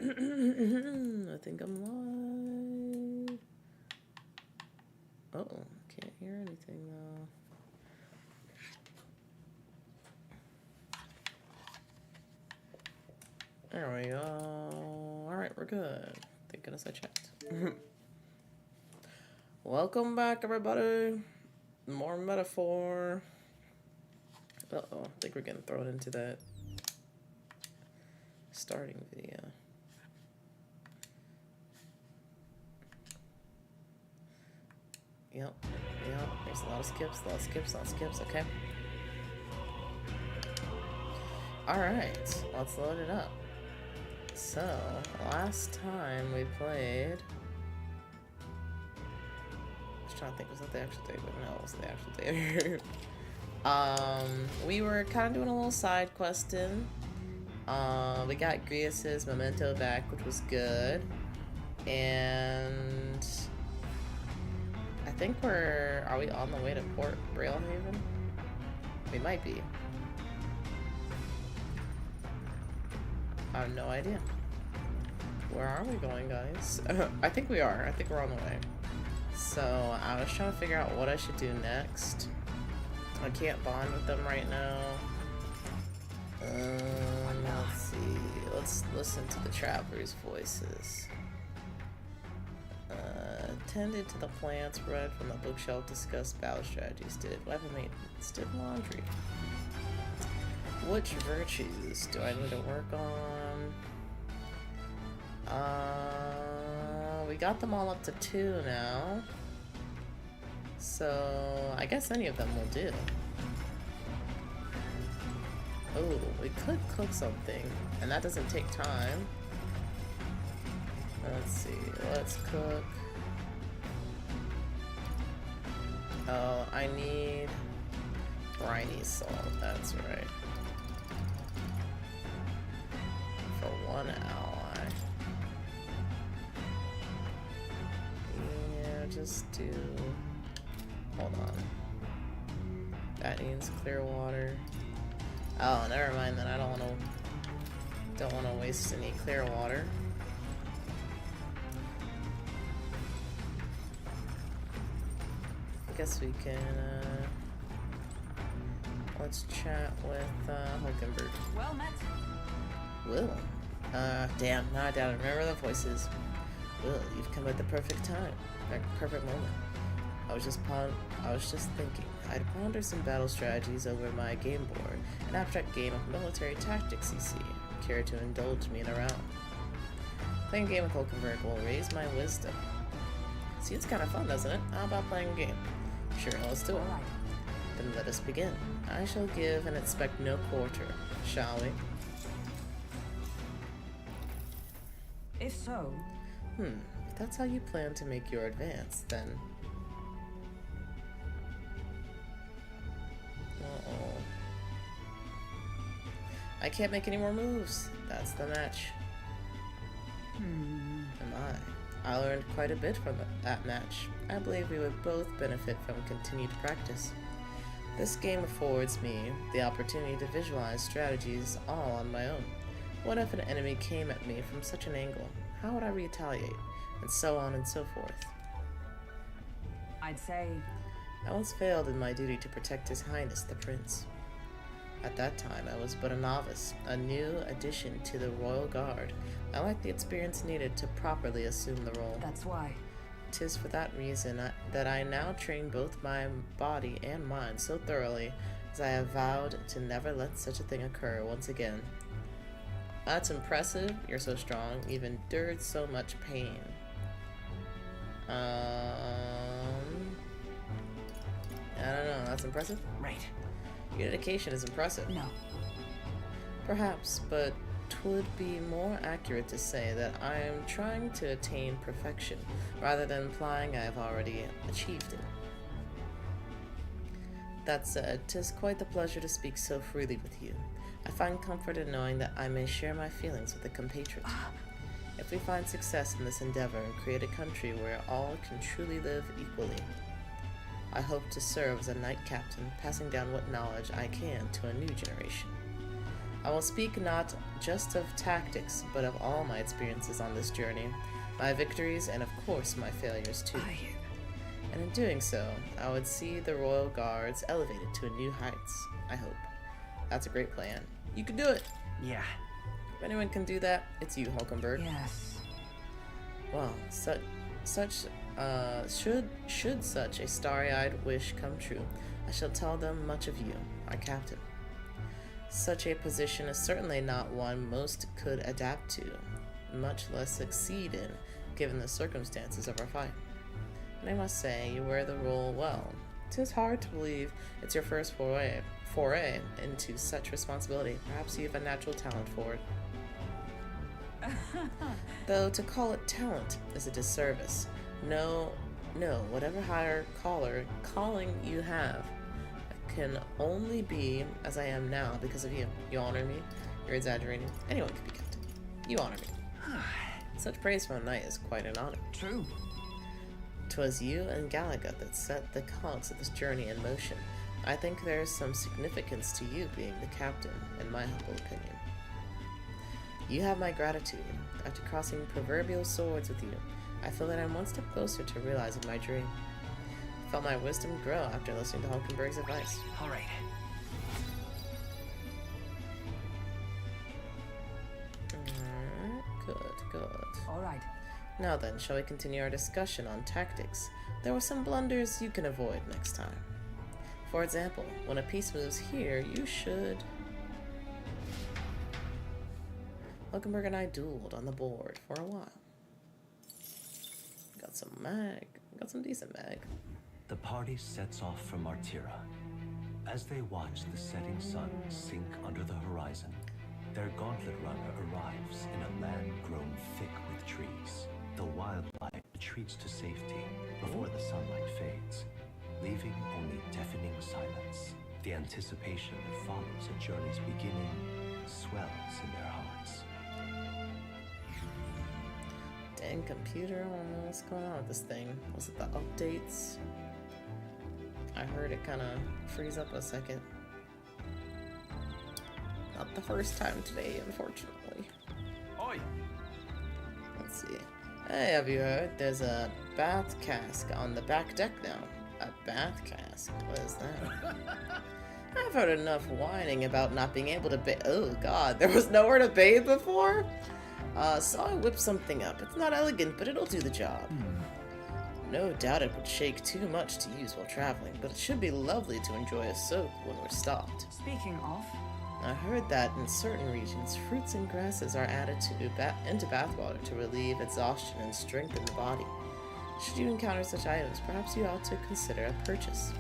I think I'm live. Uh-oh, can't hear anything though. There we go. Alright, we're good. Thank goodness I checked. Welcome back, everybody. More metaphor. Uh-oh, I think we're getting thrown into that starting video. Yep, there's a lot of skips, okay. Alright, let's load it up. So, last time we played... I was trying to think, was that the actual day? But no, it was the actual day. We were kind of doing a little side questing. We got Grius's memento back, which was good. And... I think are we on the way to Port Brailhaven? We might be. I have no idea. Where are we going, guys? I think we are. I think we're on the way. So, I was trying to figure out what I should do next. I can't bond with them right now. Let's see. Let's listen to the travelers' voices. Tended to the plants, read from the bookshelf, discussed battle strategies, did weapon maintenance, did laundry. Which virtues do I need to work on? We got them all up to 2 now. So, I guess any of them will do. Oh, we could cook something, and that doesn't take time. Let's see, let's cook. Oh, I need briny salt, that's right. For 1 ally. Yeah, just do... Hold on. That needs clear water. Oh, never mind then, I don't want to waste any clear water. I guess we can, let's chat with, Hulkenberg. Well met. Will. Damn, now I doubt I remember the voices. Will, you've come at the perfect time. Perfect moment. I was just thinking. I'd ponder some battle strategies over my game board. An abstract game of military tactics, you see. Care to indulge me in a round? Playing a game with Hulkenberg will raise my wisdom. Seems kind of fun, doesn't it? How about playing a game? Sure, let's do it. Right. Then let us begin. I shall give and expect no quarter, shall we? If so... If that's how you plan to make your advance, then... Uh-oh. I can't make any more moves. That's the match. Am I learned quite a bit from that match. I believe we would both benefit from continued practice. This game affords me the opportunity to visualize strategies all on my own. What if an enemy came at me from such an angle? How would I retaliate? And so on and so forth. I'd say... I once failed in my duty to protect His Highness the Prince. At that time, I was but a novice, a new addition to the Royal Guard. I lacked the experience needed to properly assume the role. That's why. 'Tis for that reason that I now train both my body and mind so thoroughly as I have vowed to never let such a thing occur once again. That's impressive. You're so strong. You've endured so much pain. I don't know. That's impressive? Right. Your dedication is impressive. No. Perhaps, but 'twould be more accurate to say that I am trying to attain perfection, rather than implying I have already achieved it. That said, 'tis quite the pleasure to speak so freely with you. I find comfort in knowing that I may share my feelings with a compatriot. If we find success in this endeavor and create a country where all can truly live equally, I hope to serve as a knight captain, passing down what knowledge I can to a new generation. I will speak not just of tactics, but of all my experiences on this journey, my victories, and of course my failures too. And in doing so, I would see the royal guards elevated to a new heights, I hope. That's a great plan. You can do it! Yeah. If anyone can do that, it's you, Hulkenberg. Yes. Well, should such a starry-eyed wish come true, I shall tell them much of you, our captain. Such a position is certainly not one most could adapt to, much less succeed in, given the circumstances of our fight. And I must say, you wear the role well. 'Tis hard to believe it's your first foray into such responsibility. Perhaps you have a natural talent for it. Though to call it talent is a disservice. No, whatever higher calling you have can only be as I am now because of you. You honor me. You're exaggerating. Anyone can be captain. You honor me. Such praise from a knight is quite an honor. True. 'Twas you and Galaga that set the cogs of this journey in motion. I think there is some significance to you being the captain, in my humble opinion. You have my gratitude. After crossing proverbial swords with you, I feel that I'm one step closer to realizing my dream. I felt my wisdom grow after listening to Hulkenberg's advice. All right. Good. All right. Now then, shall we continue our discussion on tactics? There were some blunders you can avoid next time. For example, when a piece moves here, you should... Hulkenberg and I dueled on the board for a while. Got some mag. Got some decent mag. The party sets off for Martira. As they watch the setting sun sink under the horizon, their gauntlet runner arrives in a land grown thick with trees. The wildlife retreats to safety before the sunlight fades, leaving only deafening silence. The anticipation that follows a journey's beginning swells in their hearts. Dang computer, I don't know what's going on with this thing. Was it the updates? I heard it kind of freeze up a second. Not the first time today, unfortunately. Oi! Let's see. Hey, have you heard? There's a bath cask on the back deck now. A bath cask? What is that? I've heard enough whining about not being able to bathe. Oh god, there was nowhere to bathe before? So I whipped something up. It's not elegant, but it'll do the job. No doubt it would shake too much to use while traveling, but it should be lovely to enjoy a soak when we're stopped. Speaking of, I heard that in certain regions, fruits and grasses are added into bathwater to relieve exhaustion and strengthen the body. Should you encounter such items, perhaps you ought to consider a purchase.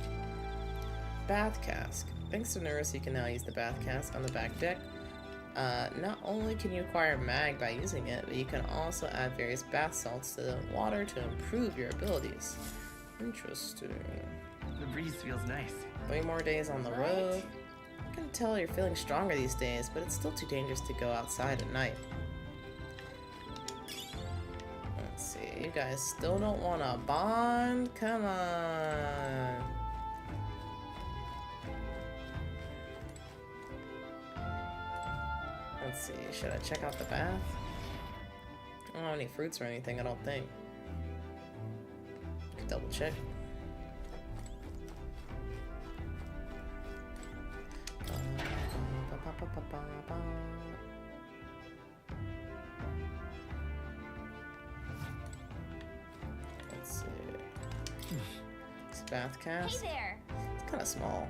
Bath cask. Thanks to Nurse, you can now use the bath cask on the back deck. Not only can you acquire mag by using it, but you can also add various bath salts to the water to improve your abilities. Interesting. The breeze feels nice. 3 more days on the road. I can tell you're feeling stronger these days, but it's still too dangerous to go outside at night. Let's see, you guys still don't want to bond? Come on. Let's see, should I check out the bath? I don't have any fruits or anything, I don't think. Could double check. Let's see. This bath cast. Hey there. It's kind of small.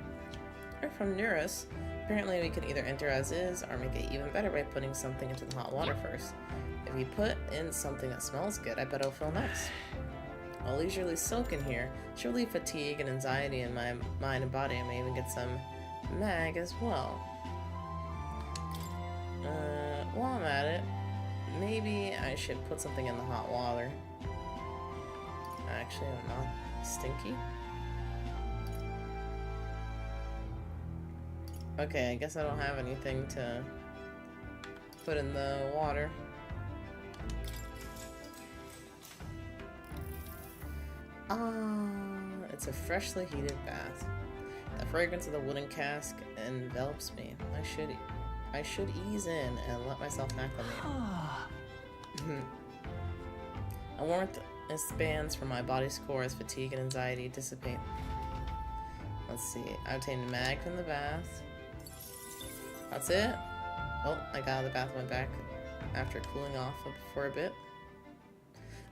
Or from Neurus. Apparently we can either enter as is or make it even better by putting something into the hot water first. If you put in something that smells good, I bet it'll feel nice. I'll leisurely soak in here. Should relieve fatigue and anxiety in my mind and body. I may even get some mag as well. While I'm at it, maybe I should put something in the hot water. Actually, I'm not stinky. Okay, I guess I don't have anything to put in the water. It's a freshly heated bath. The fragrance of the wooden cask envelops me. I should I should ease in and let myself acclimate. A warmth expands from my body score as fatigue and anxiety dissipate. Let's see. I obtained a mag from the bath. That's it. Oh, I got out of the bath and went back after cooling off for a bit.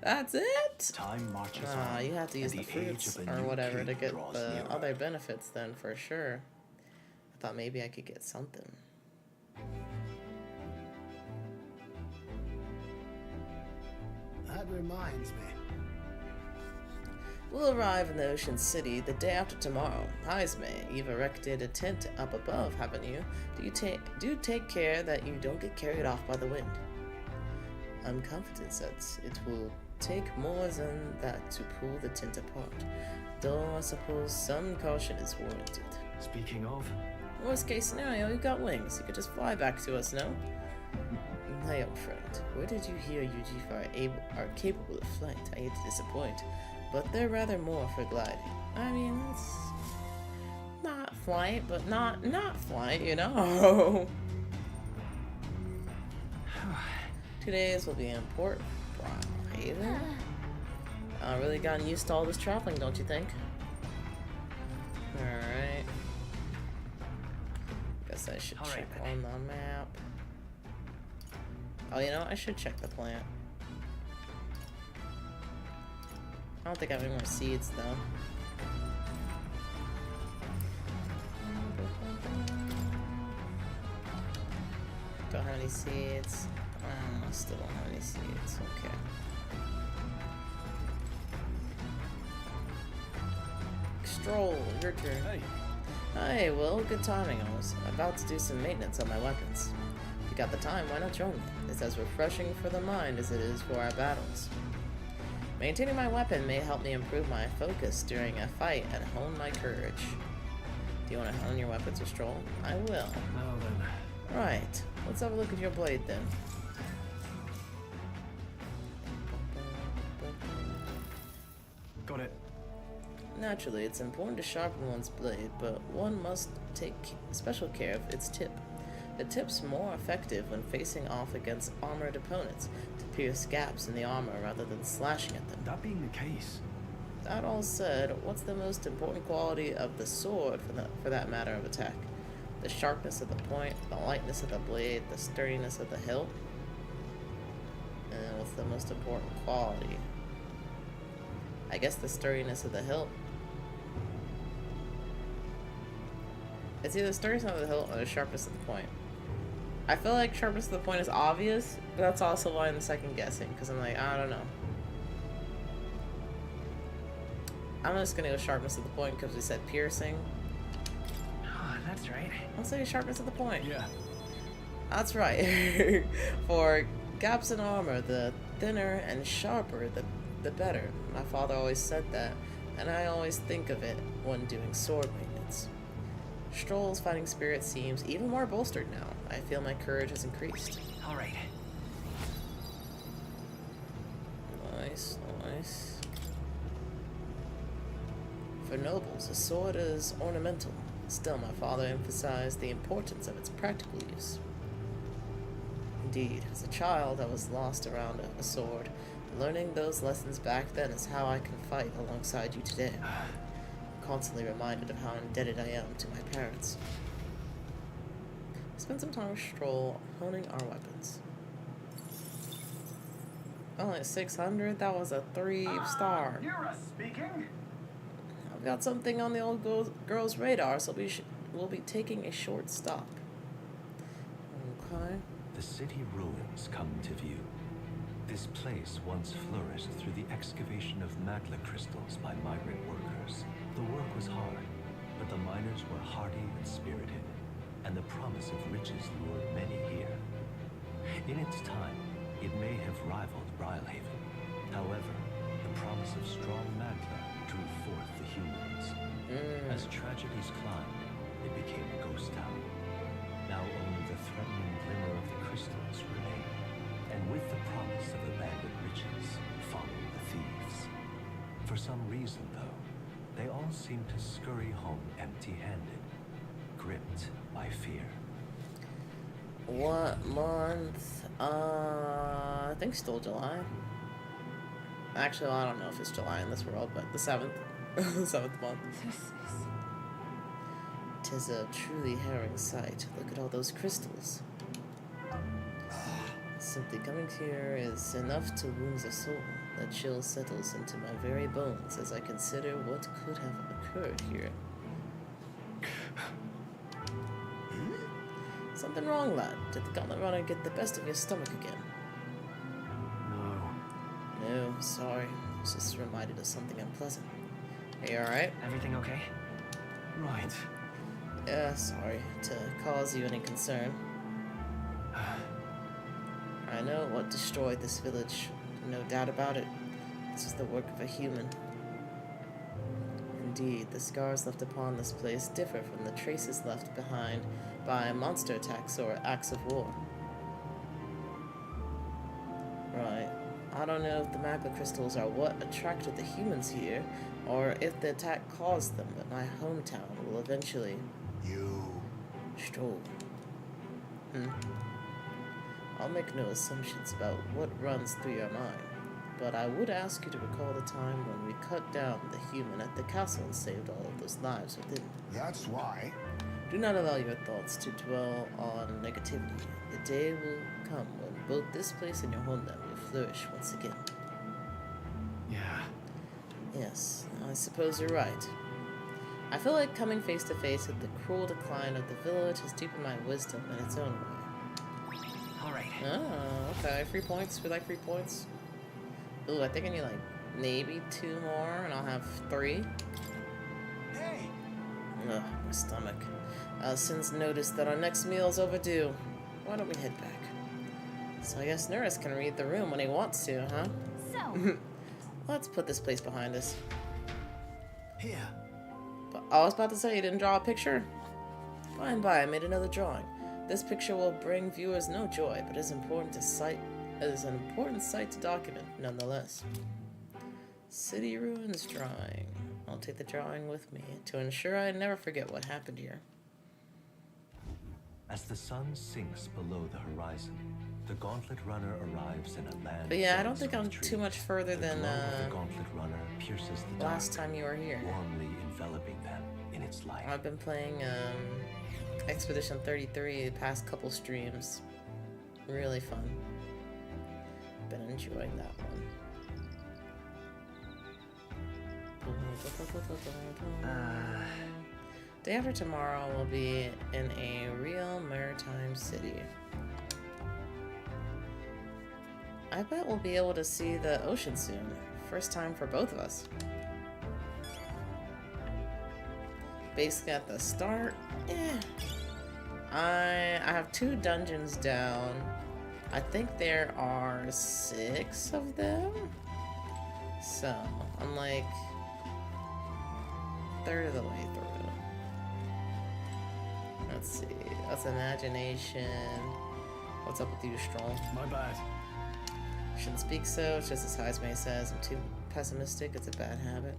That's it? Time marches on. You have to use and the age fruits of a or new whatever to king get draws the nearer. other benefits then, for sure. I thought maybe I could get something. That reminds me. We'll arrive in the Ocean City the day after tomorrow. Heisme, you've erected a tent up above, haven't you? Do take care that you don't get carried off by the wind. I'm confident that it will take more than that to pull the tent apart, though I suppose some caution is warranted. Speaking of, Worst case scenario, you've got wings. You could just fly back to us, no? My old friend, where did you hear UG are capable of flight? I hate to disappoint, but they're rather more for gliding. I mean, it's not flight, but not flight, you know? 2 days will be in Port Haven. Really gotten used to all this traveling, don't you think? Alright. Guess I should check on the map. Oh, you know, I should check the plant. I don't think I have any more seeds, though. Don't have any seeds. Still don't have any seeds. Okay. Stroll, your turn. hey, Hey, Will, good timing. I was about to do some maintenance on my weapons. If you got the time, why not join me? It's as refreshing for the mind as it is for our battles. Maintaining my weapon may help me improve my focus during a fight and hone my courage. Do you want to hone your weapons or stroll? I will. now then. Right. Let's have a look at your blade then. Got it. Naturally, it's important to sharpen one's blade, but one must take special care of its tip. The tip's more effective when facing off against armored opponents to pierce gaps in the armor rather than slashing at them. That being the case, That all said, what's the most important quality of the sword for that matter of attack? The sharpness of the point, the lightness of the blade, the sturdiness of the hilt? And what's the most important quality? I guess the sturdiness of the hilt. It's either the sturdiness of the hilt or the sharpness of the point. I feel like sharpness of the point is obvious, but that's also why I'm second guessing, because I'm like, I don't know. I'm just gonna go sharpness of the point because we said piercing. oh, that's right. I'll say sharpness of the point. Yeah. That's right. For gaps in armor, the thinner and sharper, the better. My father always said that, and I always think of it when doing sword maintenance. Stroll's fighting spirit seems even more bolstered now. I feel my courage has increased. All right. Nice, nice. For nobles, a sword is ornamental. Still, my father emphasized the importance of its practical use. Indeed, as a child, I was lost around a sword. Learning those lessons back then is how I can fight alongside you today. I'm constantly reminded of how indebted I am to my parents. Spend some time with Stroll honing our weapons. Only 600? That was a 3-star. Yura speaking. I've got something on the old girl's radar, so we'll be taking a short stop. Okay. The city ruins come to view. This place once flourished through the excavation of magma crystals by migrant workers. The work was hard, but the miners were hardy and spirited, and the promise of riches lured many here. In its time, it may have rivaled Brylehaven. However, the promise of strong magma drew forth the humans. As tragedies climbed, it became a ghost town. Now only the threatening glimmer of the crystals remain, and with the promise of abandoned riches followed the thieves. For some reason, though, they all seem to scurry home empty-handed, gripped by fear. What month? I think still July. Actually, well, I don't know if it's July in this world, but the 7th. The 7th month. Tis a truly harrowing sight. Look at all those crystals. Simply coming here is enough to wound the soul. The chill settles into my very bones as I consider what could have occurred here. Something wrong, lad? Did the gauntlet runner get the best of your stomach again? No. No, sorry. I was just reminded of something unpleasant. Are you alright? Everything okay? Right. Yeah, sorry to cause you any concern. I know what destroyed this village. No doubt about it. This is the work of a human. Indeed, the scars left upon this place differ from the traces left behind by monster attacks or acts of war. Right. I don't know if the magma crystals are what attracted the humans here, or if the attack caused them, but my hometown will eventually... You... stroll. I'll make no assumptions about what runs through your mind, but I would ask you to recall the time when we cut down the human at the castle and saved all of those lives within. That's why. Do not allow your thoughts to dwell on negativity. The day will come when both this place and your homeland will flourish once again. Yeah. Yes, I suppose you're right. I feel like coming face to face with the cruel decline of the village has deepened my wisdom in its own way. Alright. Oh, okay. 3 points. We like 3 points. Ooh, I think I need like maybe 2 more and I'll have 3. Hey! Ugh, my stomach. Since noticed that our next meal is overdue, why don't we head back? So I guess Nuris can read the room when he wants to, huh? So, Let's put this place behind us. Here. But I was about to say you didn't draw a picture. By and by, I made another drawing. This picture will bring viewers no joy, but is important to sight. It is an important sight to document, nonetheless. City ruins drawing. I'll take the drawing with me to ensure I never forget what happened here. As the sun sinks below the horizon, the Gauntlet Runner arrives in a land. But yeah, I don't dense think with I'm trees. too much further The than glow of the Gauntlet Runner pierces the last dark, time you were here. warmly enveloping them in its light. I've been playing Expedition 33 the past couple streams. Really fun. Been enjoying that one. Day after tomorrow will be in a real maritime city. I bet we'll be able to see the ocean soon. First time for both of us. Basically at the start, I have 2 dungeons down. I think there are 6 of them. So, I'm like a third of the way through. Let's see. That's imagination. What's up with you, Stroll? My bad. Shouldn't speak so. It's just as Heismay says. I'm too pessimistic. It's a bad habit.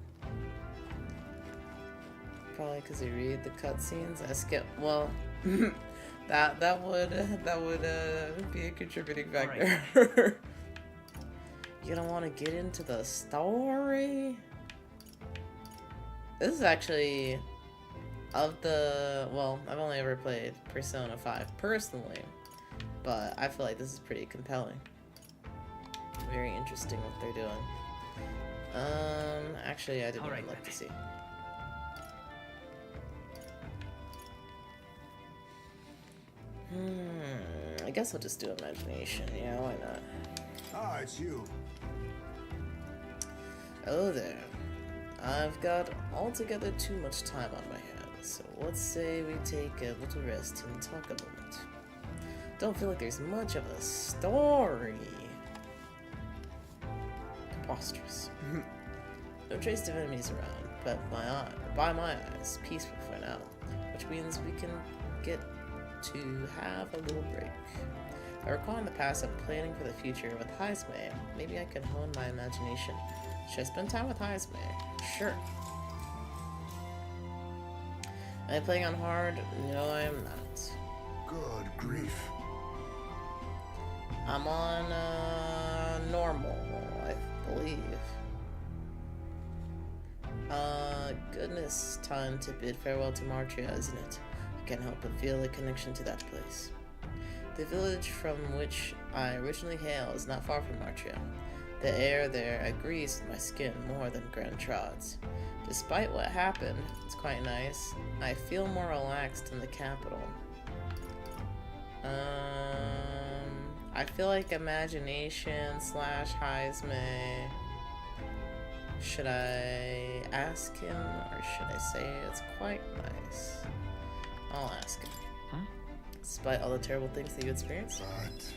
Probably because you read the cutscenes. I skip. Well, that would be a contributing factor. Right. You don't want to get into the story. This is actually of the I've only ever played Persona 5 personally, but I feel like this is pretty compelling. Very interesting what they're doing. Actually, I didn't even look to see. I guess I'll just do imagination. Yeah, why not? Ah, it's you. Hello there. I've got altogether too much time on my hands, so let's say we take a little rest and talk a moment. Don't feel like there's much of a story. Preposterous. No trace of enemies around, but by my eyes, peaceful for now, which means we can get to have a little break. I recall in the past I'm planning for the future with Heismay. Maybe I can hone my imagination. Should I spend time with Heismay? Sure. Am I playing on hard? No, I am not. Good grief. I'm on normal, I believe. Goodness, time to bid farewell to Martria, isn't it? I can't help but feel a connection to that place. The village from which I originally hail is not far from Martria. The air there agrees with my skin more than Grand Trod's. Despite what happened, it's quite nice. I feel more relaxed in the capital. I feel like imagination / Heisme. Should I ask him or should I say it's quite nice? I'll ask him. Huh? Despite all the terrible things that you experienced? But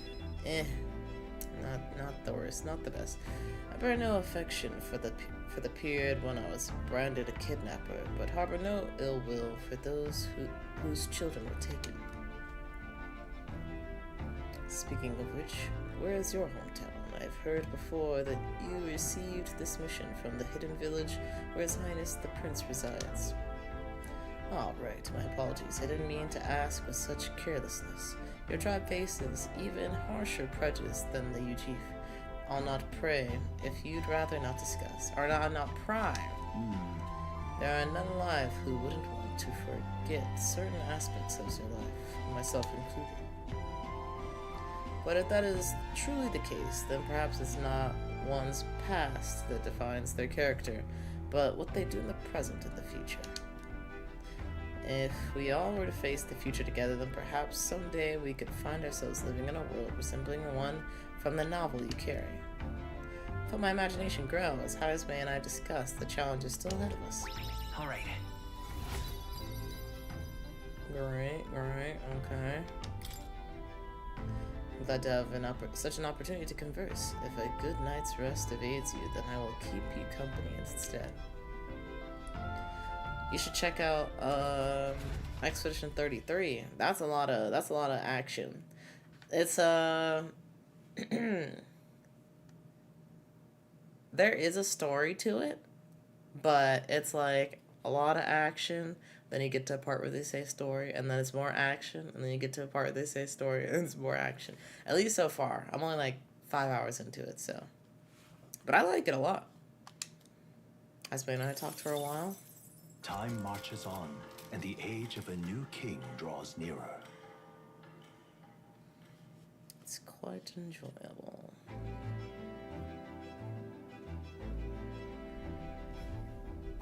Not the worst, not the best. I bear no affection for the period when I was branded a kidnapper, but harbor no ill will for those whose children were taken. Speaking of which, where is your hometown? I've heard before that you received this mission from the hidden village where His Highness the Prince resides. All right, my apologies. I didn't mean to ask with such carelessness. Your tribe faces even harsher prejudice than the Ujif. I'll not pray if you'd rather not discuss, or I'll not pry. There are none alive who wouldn't want to forget certain aspects of their life, myself included. But if that is truly the case, then perhaps it's not one's past that defines their character, but what they do in the present and the future. If we all were to face the future together, then perhaps someday we could find ourselves living in a world resembling one from the novel you carry. But my imagination grows as Heisme and I discuss the challenges still ahead of us. All right. Great, okay. I'm glad to have such an opportunity to converse. If a good night's rest evades you, then I will keep you company instead. You should check out Expedition 33. That's a lot of action. It's there is a story to it, but it's like a lot of action. Then you get to a part where they say story, and then it's more action, and then you get to a part where they say story, and it's more action. At least so far. I'm only like 5 hours into it, so. But I like it a lot. Heisme and I talked for a while. Time marches on, and the age of a new king draws nearer. It's quite enjoyable.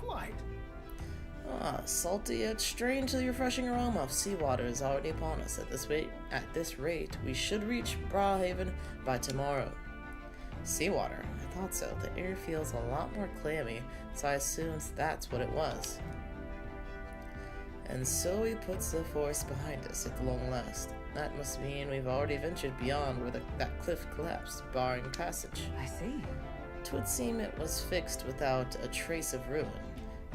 quite. Salty yet strangely refreshing aroma of seawater is already upon us. At this rate, we should reach Brawhaven by tomorrow. Seawater? I thought so. The air feels a lot more clammy, so I assumed that's what it was. And so he puts the forest behind us at long last. That must mean we've already ventured beyond where that cliff collapsed, barring passage. I see. 'Twould seem it was fixed without a trace of ruin.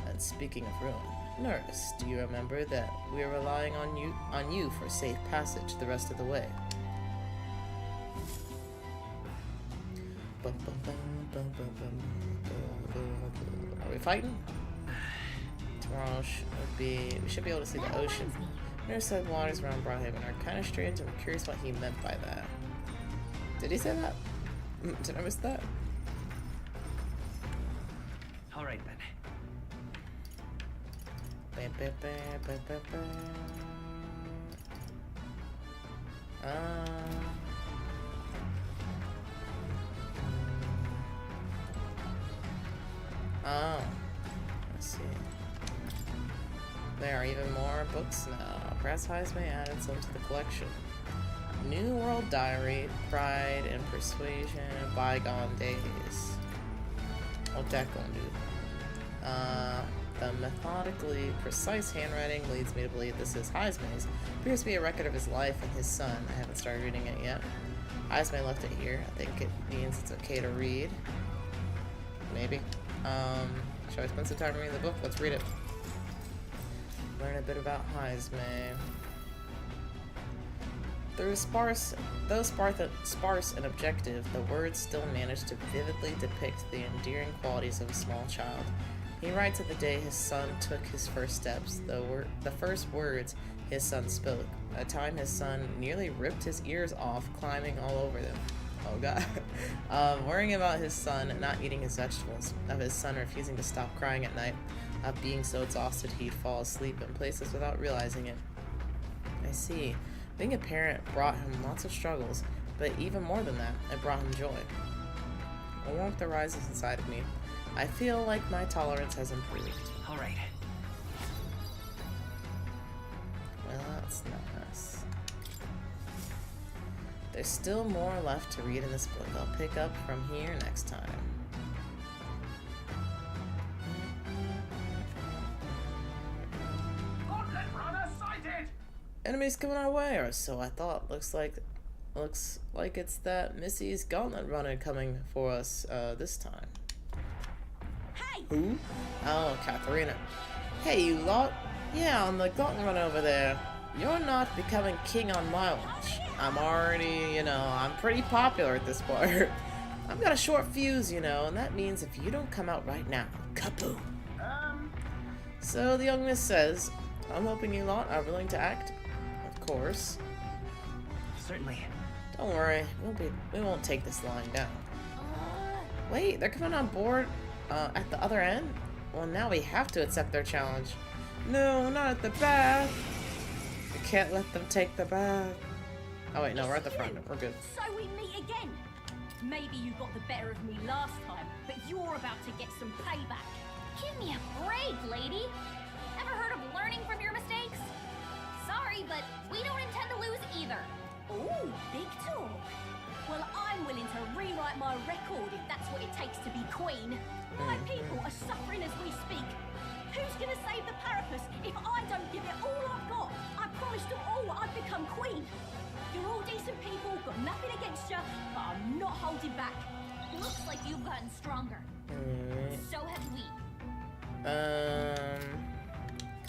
And speaking of ruin, nurse, do you remember that we are relying on you for safe passage the rest of the way? Are we fighting? Tomorrow we should be able to see the ocean. Nurse said waters around Brawhaven are kind of strange. I'm curious what he meant by that. Did he say that? Did I miss that? All right then. Oh, I see. There are even more books now. Perhaps Heisme added some to the collection. New World Diary, Pride and Persuasion, Bygone Days. What's that gonna do? The methodically precise handwriting leads me to believe this is Heisme's. Appears to be a record of his life and his son. I haven't started reading it yet. Heisme left it here. I think it means it's okay to read. Maybe. Shall I spend some time reading the book? Let's read it. Learn a bit about Heisme. Though sparse and objective, the words still manage to vividly depict the endearing qualities of a small child. He writes of the day his son took his first steps, the first words his son spoke, a time his son nearly ripped his ears off climbing all over them. Oh god. Worrying about his son not eating his vegetables, of his son refusing to stop crying at night, of being so exhausted he'd fall asleep in places without realizing it. I see. Being a parent brought him lots of struggles, but even more than that, it brought him joy. A warmth arises inside of me. I feel like my tolerance has improved. All right. Well, that's nice. There's still more left to read in this book. I'll pick up from here next time. Gauntlet runner sighted! Enemies coming our way, or so I thought. Looks like it's that Missy's gauntlet runner coming for us this time. Hey! Who? Oh, Katharina. Hey, you lot. Yeah, on the gauntlet runner over there. You're not becoming king on my watch. I'm already, I'm pretty popular at this part. I've got a short fuse, and that means if you don't come out right now, kaboom. So the young miss says, I'm hoping you lot are willing to act. Of course. Certainly. Don't worry, we won't take this lying down. Wait, they're coming on board at the other end? Well, now we have to accept their challenge. No, not at the back. We can't let them take the back. Oh wait, no, we're at the front. We're good. So we meet again. Maybe you got the better of me last time, but you're about to get some payback. Give me a break, lady. Ever heard of learning from your mistakes? Sorry, but we don't intend to lose either. Ooh, big talk. Well, I'm willing to rewrite my record if that's what it takes to be queen. My people are suffering as we speak. Who's gonna save the Parapus if I don't give it all I've got? I promised them all I'd become queen. You're all decent people, got nothing against you, but I'm not holding back. Looks like you've gotten stronger. So have we.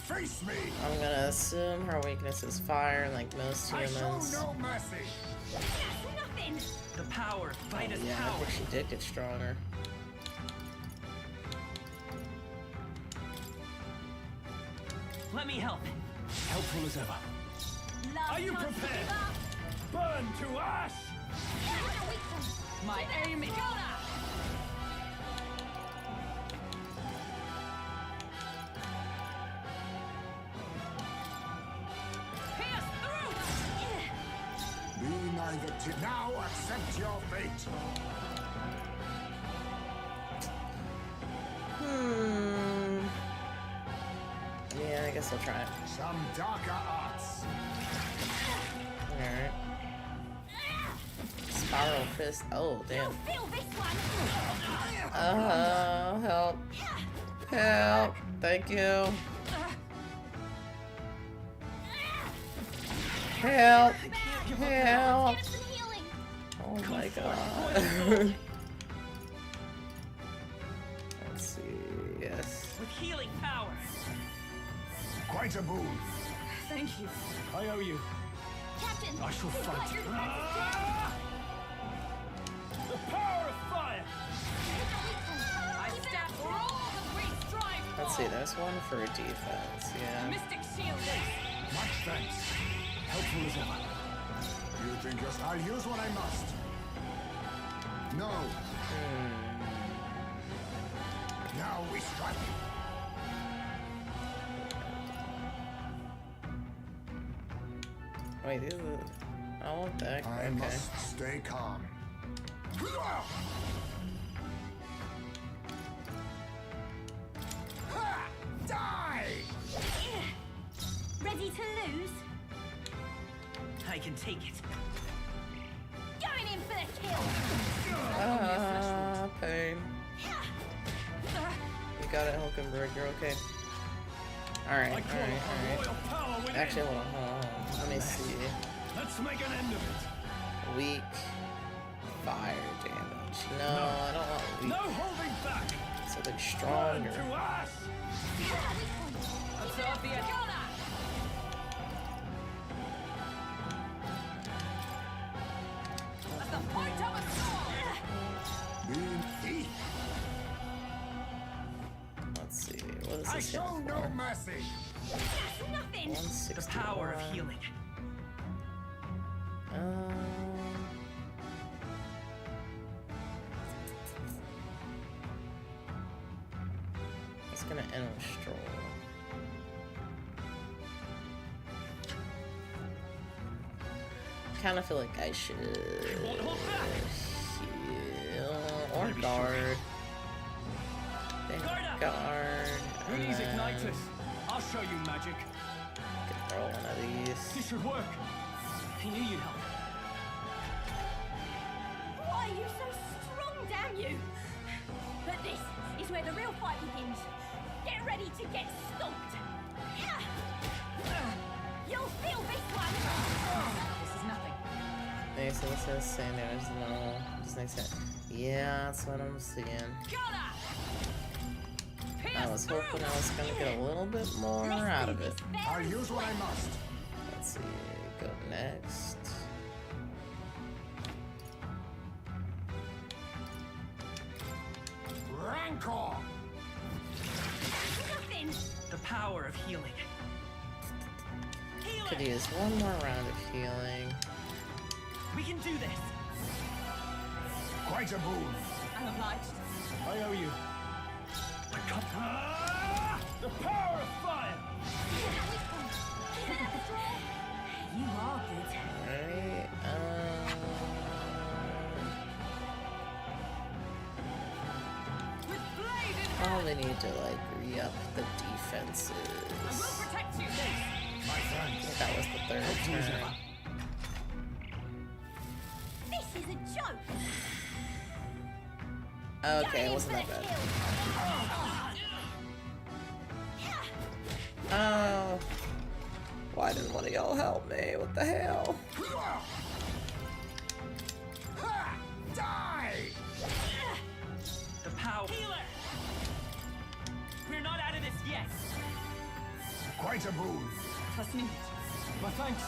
Face me! I'm gonna assume her weakness is fire, like most I humans. show no mercy! That's nothing. The power. Fight is Yeah, I power. think she did get stronger. Let me help. Helpful as ever. Last Are you chance to prepared? give up. Burn to ash! My aim is... Pierce through! Be neither now accept your fate. Yeah, I guess I'll try it. Some darker arts. Alright. Spiral fist. Oh, damn. Feel this one. Help. Help. Thank you. Help. Help. Get us some healing. Oh my god. Let's see. Yes. With healing power. Quite a boon. Thank you. I owe you. Captain, I shall we've got fight. your defenses The power of fire! I stand for all the great strive. Let's see. There's one for defense. Yeah. Mystic shield. Much thanks. Helpful as ever. You think I'll use what I must. No. Now we strike. Wait, these are... Oh, what the heck? I Okay. must stay calm. Ha! Die! ready to lose. I can take it. Going in for the kill. Pain. You got it, Hulkenberg. You're okay. Alright, alright. Actually, hold on. Let me see. Let's make an end of it. Weak. Fire damage. No, I don't want weak. No holding back. Something stronger. To us. Absorb the edge. At the point of a sword. Being thief. Let's I is show hitting no for? mercy. That's nothing. 161. The power of healing. It's gonna end with stroll. Kind of feel like I should won't hold back. heal or guard. Then Guard up. guard. And Please then ignite us. I'll show you magic. could throw one of these. This should work. I knew you'd help. Why are you so strong, damn you? But this is where the real fight begins. Get ready to get stomped. Yeah. You'll feel this one. This is nothing. Okay, so this is same damage as normal. Just next hit. Yeah, that's what I'm seeing. I was hoping I was gonna get a little bit more out of it. I'll use what I must. Let's see, go next. Rancor. Nothing. The power of healing. Could use one more round of healing. We can do this. Quite a boon. I'm obliged. I owe you. The power of fire. You are good. Alright, With blade in hand. probably need to like re-up the defenses. I will protect you. My I thanks. think that was the third turn. This is a joke. Okay, it wasn't that bad. Oh. Why didn't one of y'all help me? What the hell? Ha! Die! The power. Healer. We're not out of this yet. Quite a boon. Trust me. My thanks.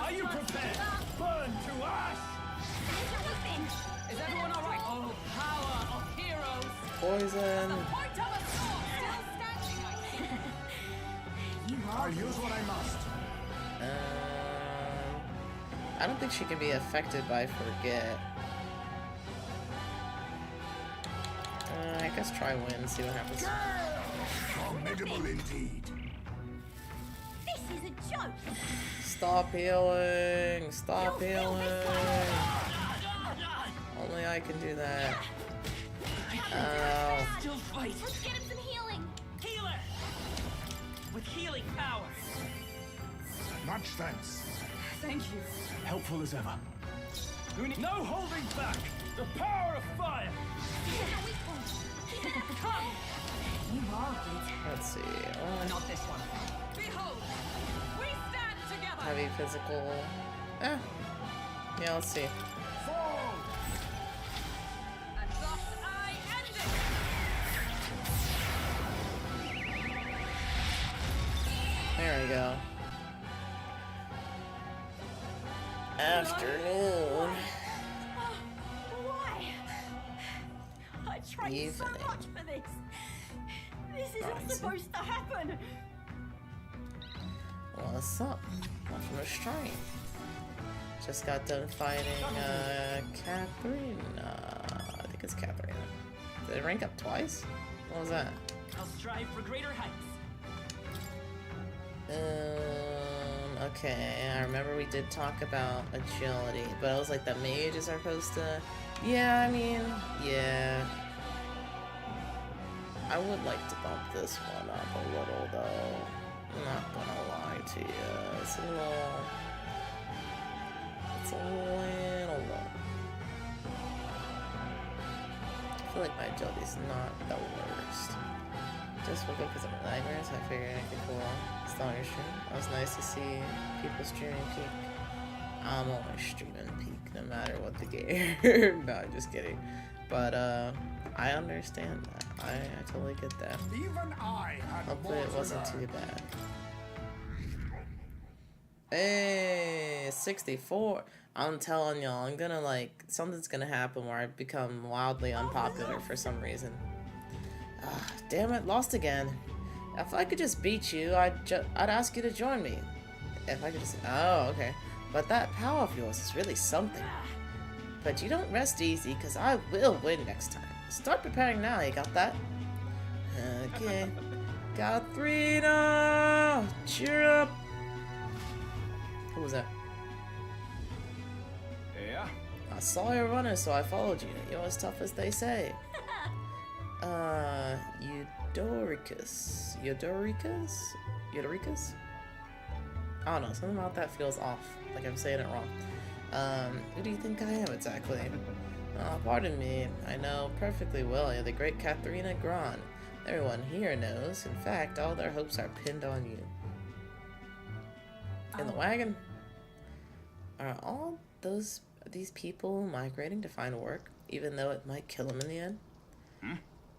Are you prepared? Burn to ash. Is everyone alright? Oh, power of heroes. Poison. Point of a sword. Still standing, I see. I'll use what I must. I don't think she can be affected by forget. I guess try win, see what happens. Formidable indeed. This is a joke. Stop healing! Stop healing! Only I can do that. Ow. Still fight. Let's get him some healing. Healer. With healing power. Much thanks. Thank you. Helpful as ever. No holding back. The power of fire. You are good. Let's see. Not this one. Behold, we stand together. Heavy physical. Eh. Yeah, let's see. Fall! And thus I end it. There we go. Afternoon. Why? I trained so Evening. much for this. This isn't Rising. supposed to happen. What's up? Nothing restraint. Just got done fighting Catherine. I think it's Catherine. Did it rank up twice? What was that? I'll strive for greater heights. Okay, I remember we did talk about agility, but I was like, the mages are supposed to... Yeah, I mean, yeah. I would like to bump this one up a little, though. I'm not gonna lie to you. It's a little low. I feel like my agility's not the worst. Just woke up because of my nightmares. I figured I could cool off. Still on your stream. It was nice to see people streaming peak. I'm always streaming peak no matter what the game. No, I'm just kidding. But I understand that. I totally get that. Even I had Hopefully more it to wasn't learn. too bad. Hey, 64. I'm telling y'all, I'm gonna like, something's gonna happen where I become wildly unpopular for some reason. Ah, damn it, lost again. If I could just beat you, I'd ask you to join me. If I could just... Oh, okay. But that power of yours is really something. But you don't rest easy, because I will win next time. Start preparing now, you got that? Okay. Katharina! Cheer up! Who was that? Yeah? I saw you running, so I followed you. You're as tough as they say. Eudoricus. Eudoricus? I don't know, something about that feels off. Like I'm saying it wrong. Who do you think I am exactly? Pardon me. I know perfectly well you're the great Katharina Gran. Everyone here knows. In fact, all their hopes are pinned on you. In the wagon? Are all these people migrating to find work, even though it might kill them in the end?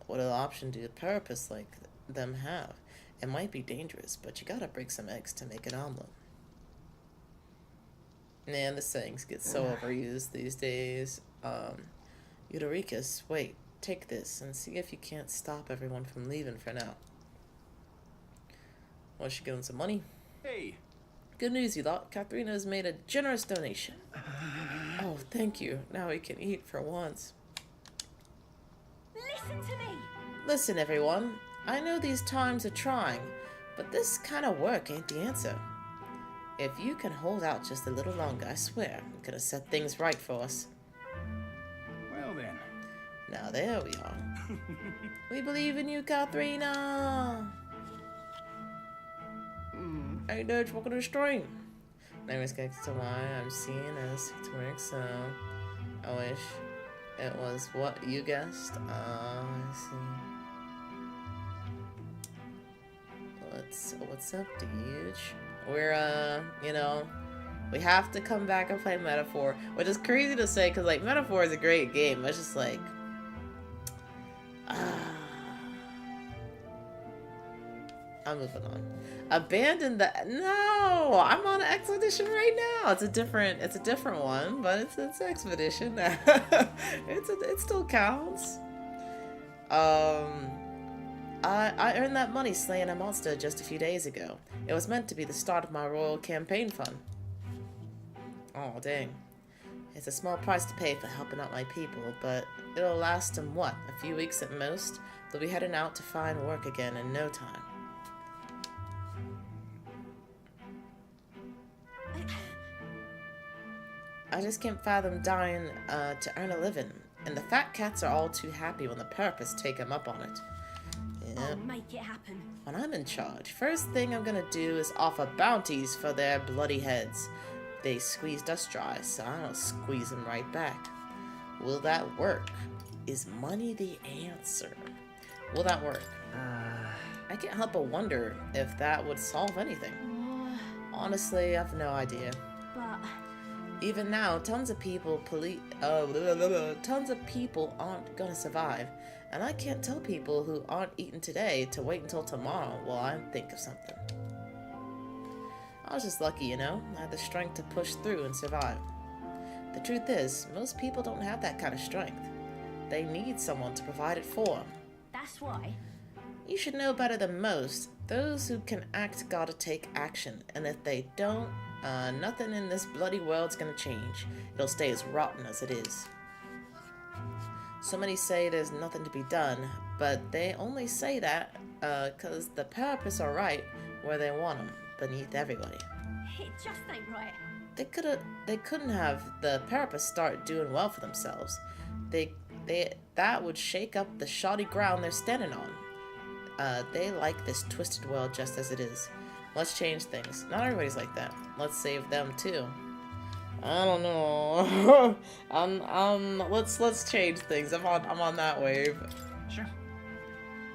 What other option do therapists like them have? It might be dangerous, but you gotta break some eggs to make an omelet. Man, the sayings get so overused these days. Eudoricus, wait, take this and see if you can't stop everyone from leaving for now. Want you give them some money? Hey! Good news, you lot. Katharina has made a generous donation. Oh, thank you. Now we can eat for once. Listen to me! Listen, everyone. I know these times are trying, but this kind of work ain't the answer. If you can hold out just a little longer, I swear, I'm gonna set things right for us. Well then. Now there we are. We believe in you, Katharina! Hey, Dutch, welcome to the stream. Name is connected to why I'm seeing as to work, so I wish it was what you guessed. I see. What's up, dude? We're, you know, we have to come back and play Metaphor, which is crazy to say, because, like, Metaphor is a great game. It's just, like, I'm moving on. Abandon the... No! I'm on an expedition right now! It's a different one, but it's expedition. It still counts. I earned that money slaying a monster just a few days ago. It was meant to be the start of my royal campaign fund. Oh, dang. It's a small price to pay for helping out my people, but it'll last them, what, a few weeks at most? They'll be heading out to find work again in no time. I just can't fathom dying to earn a living, and the fat cats are all too happy when the therapists take them up on it. I'll make it happen. When I'm in charge, first thing I'm gonna do is offer bounties for their bloody heads. They squeezed us dry, so I'll squeeze them right back. Will that work? Is money the answer? Will that work? I can't help but wonder if that would solve anything. Honestly, I have no idea. But even now, tons of people aren't gonna survive, and I can't tell people who aren't eating today to wait until tomorrow while I think of something. I was just lucky, you know? I had the strength to push through and survive. The truth is, most people don't have that kind of strength. They need someone to provide it for them. that's why. You should know better than most. Those who can act gotta take action, and if they don't, nothing in this bloody world's gonna change. It'll stay as rotten as it is. So many say there's nothing to be done, but they only say that because the therapists are right where they want them, beneath everybody. It just ain't right. They couldn't have the therapists start doing well for themselves. That would shake up the shoddy ground they're standing on. They like this twisted world just as it is. Let's change things. Not everybody's like that. Let's save them too. I don't know. Let's change things. I'm on that wave. Sure.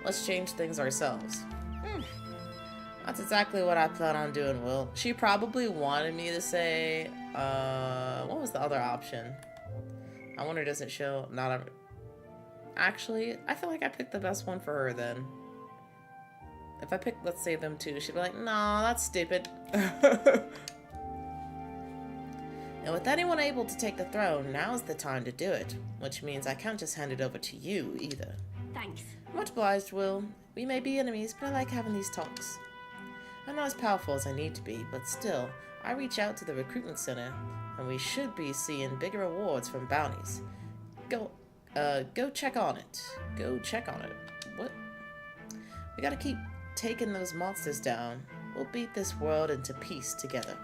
Let's change things ourselves. That's exactly what I plan on doing, Will. She probably wanted me to say, what was the other option? I wonder, does it show Actually, I feel like I picked the best one for her then. If I pick, let's save them too, she'd be like, nah, that's stupid. And with anyone able to take the throne, now's the time to do it. Which means I can't just hand it over to you, either. Thanks. Much obliged, Will. We may be enemies, but I like having these talks. I'm not as powerful as I need to be, but still, I reach out to the recruitment center, and we should be seeing bigger rewards from bounties. Go check on it. Go check on it. What? We gotta keep taking those monsters down. We'll beat this world into peace together.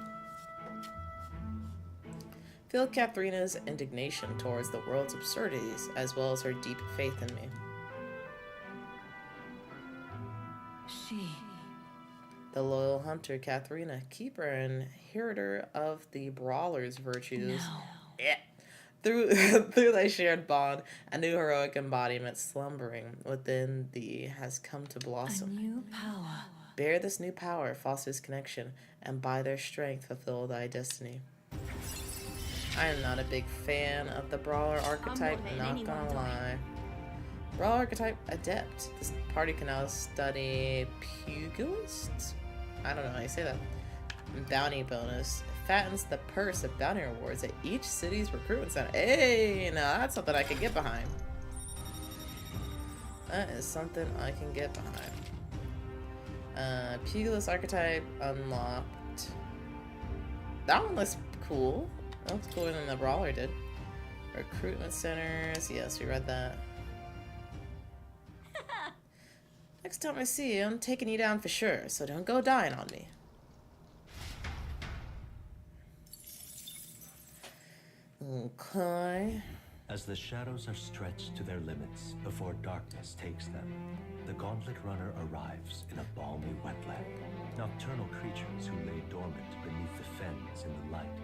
Feel Katharina's indignation towards the world's absurdities, as well as her deep faith in me. She. The loyal hunter, Katharina, keeper and inheritor of the brawler's virtues. No. Yeah. Through thy shared bond, a new heroic embodiment slumbering within thee has come to A blossom. new power. Bear this new power, fosters connection, and by their strength fulfill thy destiny. I am not a big fan of the brawler archetype, letting not anyone gonna die. lie. Brawler archetype adept. This party can now study pugilist? I don't know how you say that. Bounty bonus. Fattens the purse of bounty rewards at each city's recruitment center. Hey, now that's something I can get behind. That is something I can get behind. Pugilist archetype unlocked. That one looks cool. That looks cooler than the brawler did. Recruitment centers. Yes, we read that. Next time I see you, I'm taking you down for sure, so don't go dying on me. Okay. As the shadows are stretched to their limits before darkness takes them, the Gauntlet Runner arrives in a balmy wetland. Nocturnal creatures who lay dormant beneath the fens in the light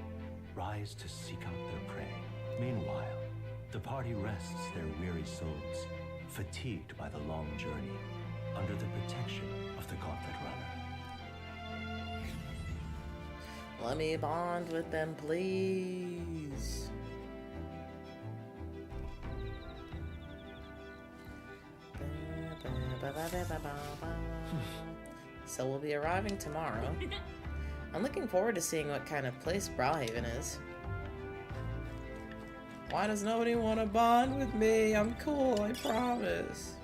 rise to seek out their prey. Meanwhile, the party rests their weary souls, fatigued by the long journey, under the protection of the Gauntlet Runner. Let me bond with them, please. So we'll be arriving tomorrow. I'm looking forward to seeing what kind of place Brawlhaven is. Why does nobody want to bond with me? I'm cool, I promise.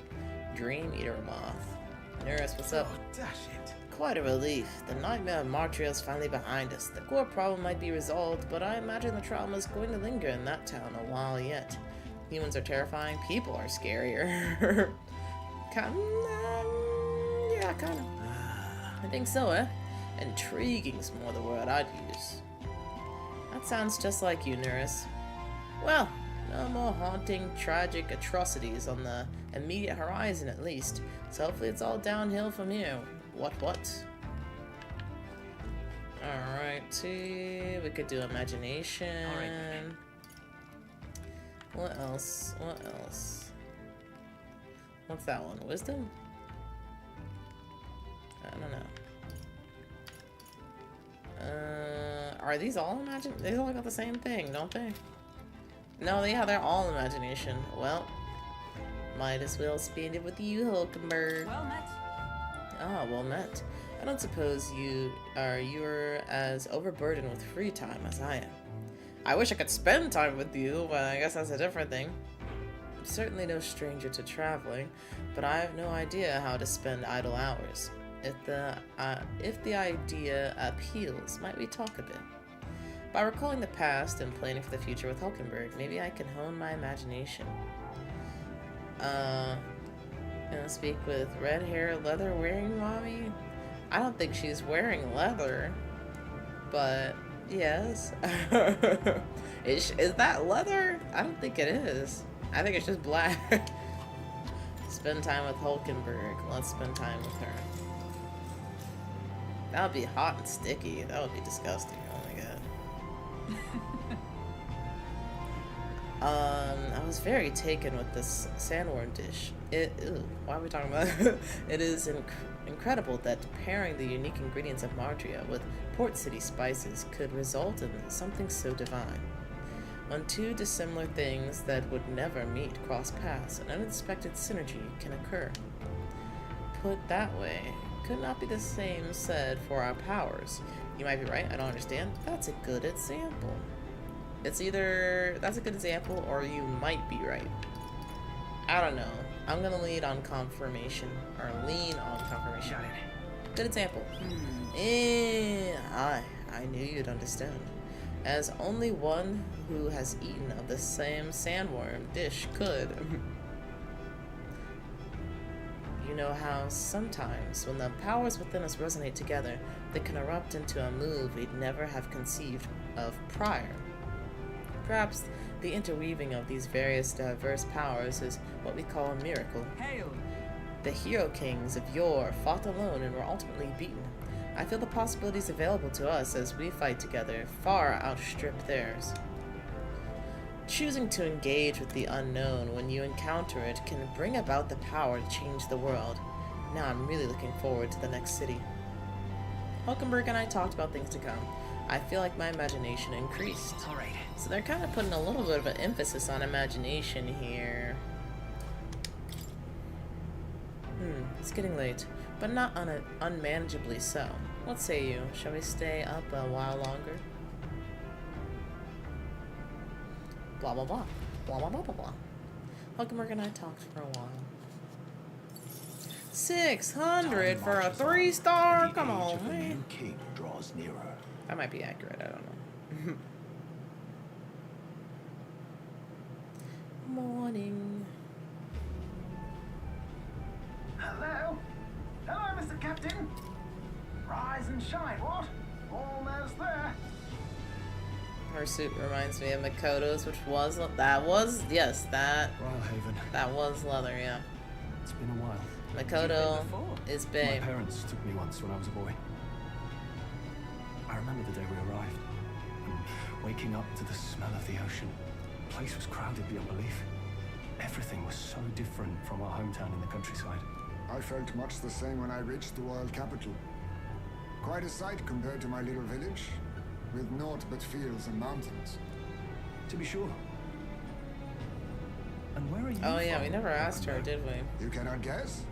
Dream Eater Moth. Nurse, what's up? Oh, dash it. Quite a relief. The nightmare of Montreal is finally behind us. The core problem might be resolved, but I imagine the trauma is going to linger in that town a while yet. Humans are terrifying, people are scarier. Yeah, kinda. I think so, eh? Intriguing's more the word I'd use. That sounds just like you, Nurse. Well, no more haunting, tragic atrocities on the immediate horizon at least, so hopefully it's all downhill from here. What? Alrighty, we could do imagination. Alright. What else? What's that one? Wisdom? I don't know. Are these all imagine? They all got the same thing, don't they? No, yeah, they're all imagination. Well, might as well spend it with you, Hulkenberg. Well met. Ah, well met. I don't suppose you're as overburdened with free time as I am. I wish I could spend time with you, but I guess that's a different thing. I'm certainly no stranger to traveling, but I have no idea how to spend idle hours. If the idea appeals, might we talk a bit? By recalling the past and planning for the future with Hulkenberg, maybe I can hone my imagination. Speak with red hair, leather wearing mommy? I don't think she's wearing leather, but yes. Is that leather? I don't think it is. I think it's just black. Spend time with Hulkenberg. Let's spend time with her. That would be hot and sticky. That would be disgusting. Oh my god. I was very taken with this sandworm dish. Why are we talking about it? It is incredible that pairing the unique ingredients of Martria with Port City spices could result in something so divine. When two dissimilar things that would never meet cross paths, an unexpected synergy can occur. Put that way, could not be the same said for our powers. You might be right, I don't understand. That's a good example. It's either that's a good example or you might be right. I don't know. I'm gonna lean on confirmation. Good example. I knew you'd understand. As only one who has eaten of the same sandworm dish could. You know how sometimes when the powers within us resonate together, they can erupt into a move we'd never have conceived of prior. Perhaps the interweaving of these various diverse powers is what we call a miracle. Hail! The hero kings of yore fought alone and were ultimately beaten. I feel the possibilities available to us as we fight together far outstrip theirs. Choosing to engage with the unknown when you encounter it can bring about the power to change the world. Now I'm really looking forward to the next city. Hulkenberg and I talked about things to come. I feel like my imagination increased. Alright. So they're kind of putting a little bit of an emphasis on imagination here. It's getting late, but not unmanageably so. What say you? Shall we stay up a while longer? Blah blah blah. Blah blah blah blah blah. Hulkenberg and I talked for a while. 600 for a 3-star? Come on, man. King draws nearer. That might be accurate, I don't know. Morning. Hello? Hello, Mr. Captain. Rise and shine, what? Almost there. Her suit reminds me of Makoto's, which was, that was leather, yeah. It's been a while. Makoto is My babe. parents took me once when I was a boy. I remember the day we arrived, and waking up to the smell of the ocean. The place was crowded beyond belief. Everything was so different from our hometown in the countryside. I felt much the same when I reached the world capital. Quite a sight compared to my little village, with naught but fields and mountains. To be sure. And where are you Oh yeah, from, we never asked her, Hulkenberg? did we? You cannot guess?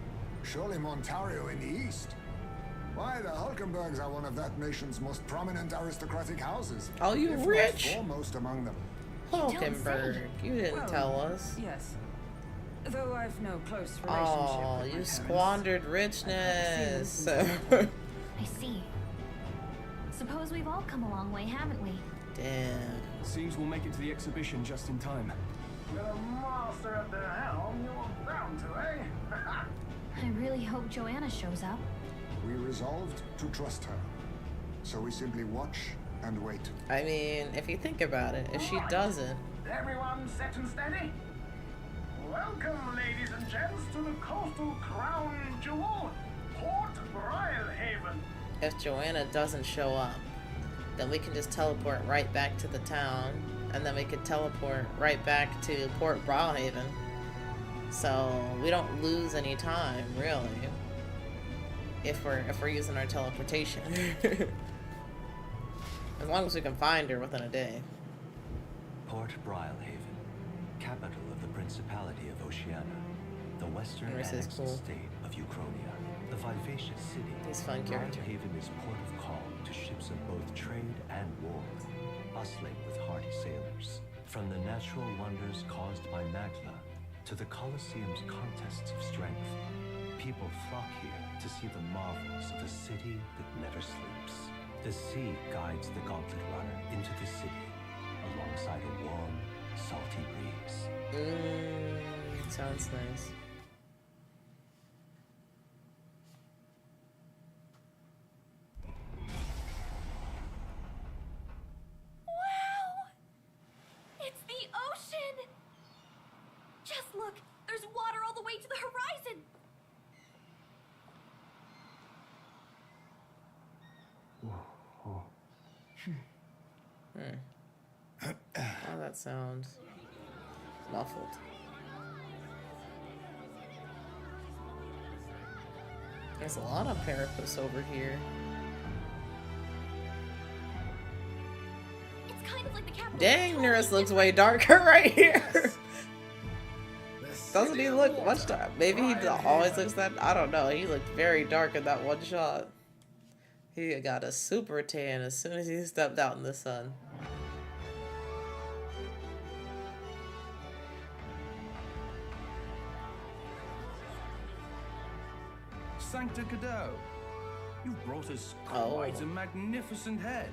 Surely Montario in the east. Why, the Hulkenbergs are one of that nation's most prominent aristocratic houses. Oh, you if not rich? foremost among them. Hulkenberg, you didn't tell us. Yes. Though I've no close relationship Oh, with my you parents. squandered richness. I see. Suppose we've all come a long way, haven't we? Damn. Seems we'll make it to the exhibition just in time. With a master at the helm, you're bound to, eh? I really hope Joanna shows up. We resolved to trust her. So we simply watch and wait. I mean, if you think about it, if she doesn't, Everyone set and steady? Welcome, ladies and gents, to the coastal crown jewel, Port Briarhaven. if Joanna doesn't show up, then we can just teleport right back to the town, and then we could teleport right back to Port Brawlhaven. So we don't lose any time, really, if we're using our teleportation. As long as we can find her within a day. Port Briarhaven, capital of the Principality of Oceania, the western This is annexed cool. state of Uchronia, the vivacious city. He's a fun character. Briarhaven is port of call to ships of both trade and war, bustling with hardy sailors. From the natural wonders caused by Magla to the Colosseum's contests of strength, people flock here to see the marvels of a city that never sleeps. The sea guides the gauntlet runner into the city, alongside a warm, salty breeze. Sounds nice. Wow! It's the ocean! Just look, there's water all the way to the horizon! Oh, that sounds muffled. There's a lot of Parapus over here. It's kind of like the capital. Dang, Nurse looks way darker right here. Doesn't he look much dark? Maybe he always looks that. I don't know. He looked very dark in that one shot. He got a super tan as soon as he stepped out in the sun. Sancta Cadeau. You've brought us Oh. quite a magnificent head.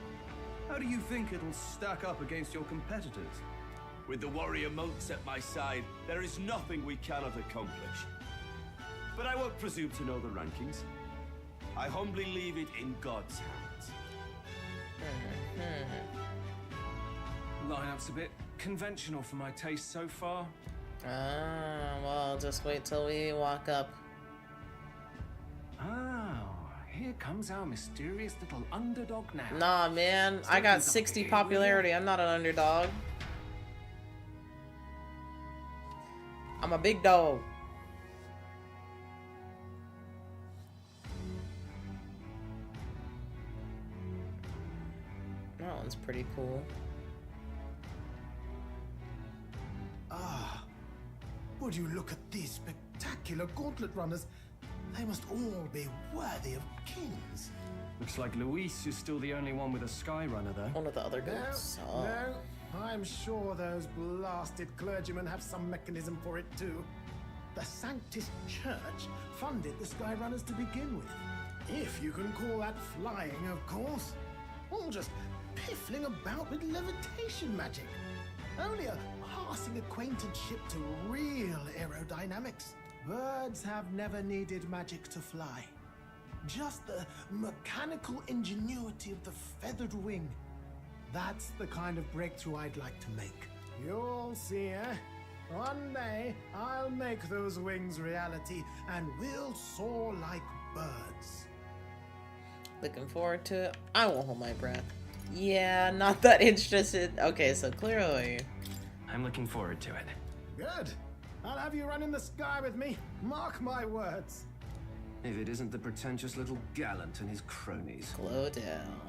How do you think it'll stack up against your competitors? With the warrior monks at my side, there is nothing we cannot accomplish. But I won't presume to know the rankings. I humbly leave it in God's hands. Lineup's a bit conventional for my taste so far. Well, just wait till we walk up. Oh, here comes our mysterious little underdog now. Nah, man, I got 60 popularity. I'm not an underdog. I'm a big dog. That one's pretty cool. Ah, would you look at these spectacular gauntlet runners? They must all be worthy of kings. Looks like Luis is still the only one with a Skyrunner, though. One of the other goats. Oh. No, I'm sure those blasted clergymen have some mechanism for it too. The Sanctus Church funded the Skyrunners to begin with. If you can call that flying, of course. All just piffling about with levitation magic. Only a passing acquaintanceship to real aerodynamics. Birds have never needed magic to fly. Just the mechanical ingenuity of the feathered wing. That's the kind of breakthrough I'd like to make. You'll see, eh? One day, I'll make those wings reality, and we'll soar like birds. Looking forward to it. I won't hold my breath. Yeah, not that interested. Okay, so clearly. I'm looking forward to it. Good. I'll have you run in the sky with me. Mark my words. If it isn't the pretentious little gallant and his cronies. Glow down.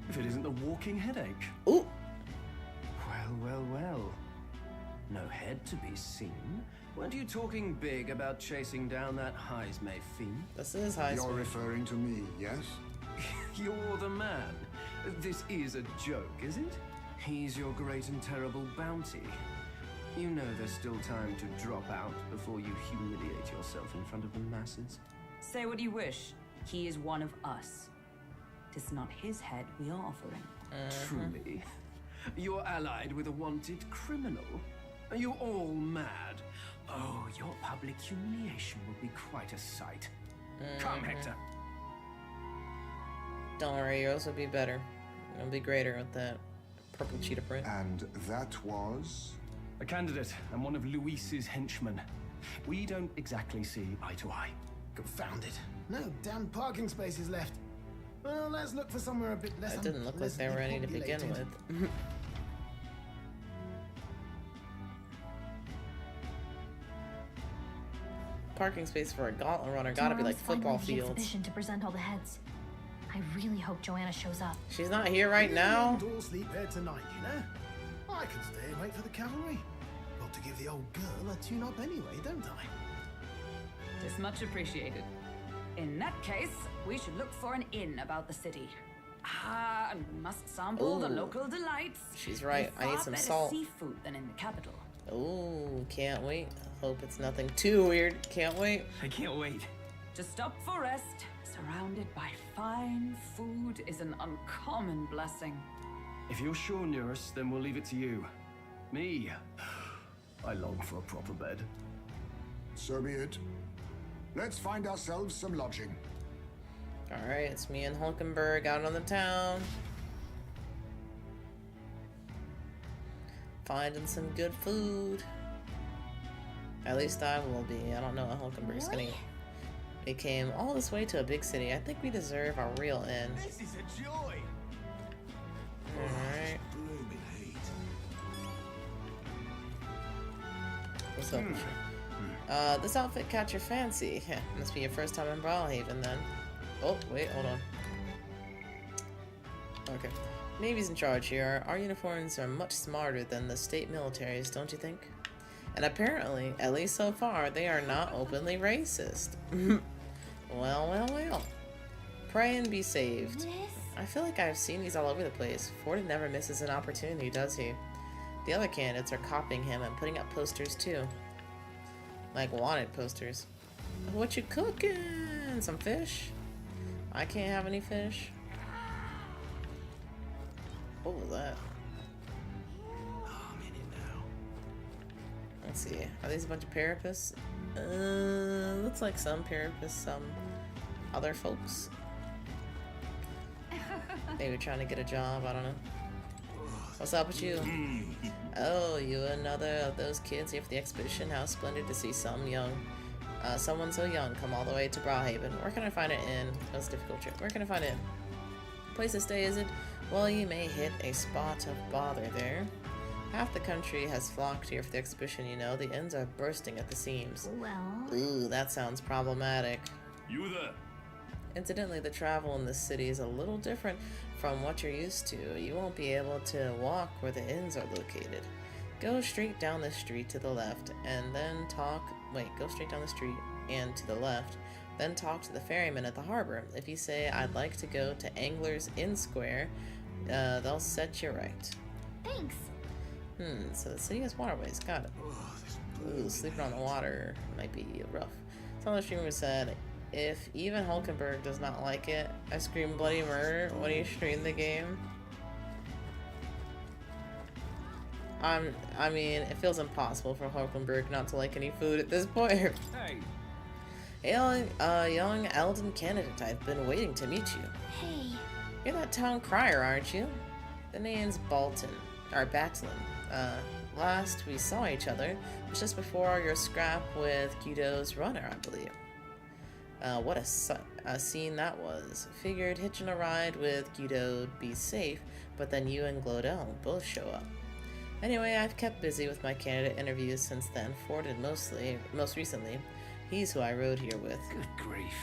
If it isn't the walking headache. Ooh. Well. No head to be seen. Weren't you talking big about chasing down that Heismay fiend? This is high You're speed. referring to me, yes? You're the man. This is a joke, is it? He's your great and terrible bounty. You know there's still time to drop out before you humiliate yourself in front of the masses. Say what you wish. He is one of us. 'Tis not his head we are offering. Truly. You're allied with a wanted criminal. Are you all mad? Oh, your public humiliation will be quite a sight. Come, Hector. Don't worry, yours will be better. It'll be greater with that purple cheetah print. And that was? A candidate and one of Luis's henchmen. We don't exactly see eye to eye. Confound it. No damn parking spaces left. Well, let's look for somewhere a bit less. That didn't look like they were any to begin with. Parking space for a gauntlet runner gotta be like football Tomorrow's finally the fields. exhibition to present all the heads. I really hope Joanna shows up. She's not here right now. We all sleep here tonight, you know? I can stay and wait for the cavalry. Got to give the old girl a tune-up anyway, don't I? Tis much appreciated. In that case, we should look for an inn about the city. Ah, and we must sample the Ooh. local delights. She's right. With I need far some better salt. seafood than in the capital. Ooh, can't wait. Hope it's nothing too weird. Can't wait. I can't wait. To stop for rest, surrounded by fine food, is an uncommon blessing. If you're sure, Neurus, then we'll leave it to you. Me, I long for a proper bed. So be it. Let's find ourselves some lodging. Alright, it's me and Hulkenberg out on the town. Finding some good food. At least I will be. I don't know what Hulkenberg's gonna. We came all this way to a big city. I think we deserve a real inn. This is a joy! Alright. Blooming heat. What's up? This outfit caught your fancy. Must be your first time in Brawlhaven then. Oh, wait, hold on. Okay. Navy's in charge here. Our uniforms are much smarter than the state militaries, don't you think? And apparently, at least so far, they are not openly racist. Well. Pray and be saved. I feel like I've seen these all over the place. Ford never misses an opportunity, does he? The other candidates are copying him and putting up posters too. Like wanted posters. What you cooking? Some fish? I can't have any fish. What was that? Oh, I'm in it now. Let's see. Are these a bunch of Parapists? Looks like some Parapists, some other folks. Maybe trying to get a job, I don't know. What's up with you? Oh, you another of those kids here for the expedition? How splendid to see someone so young come all the way to Browhaven. Where can I find an inn? That was a difficult trip. Where can I find an inn? Place to stay, is it? Well, you may hit a spot of bother there. Half the country has flocked here for the expedition, you know. The inns are bursting at the seams. Well... Ooh, that sounds problematic. You there? Incidentally, the travel in this city is a little different from what you're used to. You won't be able to walk where the inns are located. Go straight down the street to the left, and then go straight down the street and to the left, then talk to the ferryman at the harbor. If you say, I'd like to go to Angler's Inn Square, they'll set you right. Thanks. So the city has waterways. Got it. Ooh, sleeping on the water might be rough. Some of the streamers said, if even Hulkenberg does not like it, I scream bloody murder when you stream the game. I mean, it feels impossible for Hulkenberg not to like any food at this point. Hey, Young Eldon candidate, I've been waiting to meet you. Hey. You're that town crier, aren't you? The name's Batlin. Last we saw each other was just before your scrap with Guido's runner, I believe. What a scene that was. Figured hitching a ride with Guido'd be safe, but then you and Glodell both show up. Anyway, I've kept busy with my candidate interviews since then. Ford and most recently, he's who I rode here with. Good grief.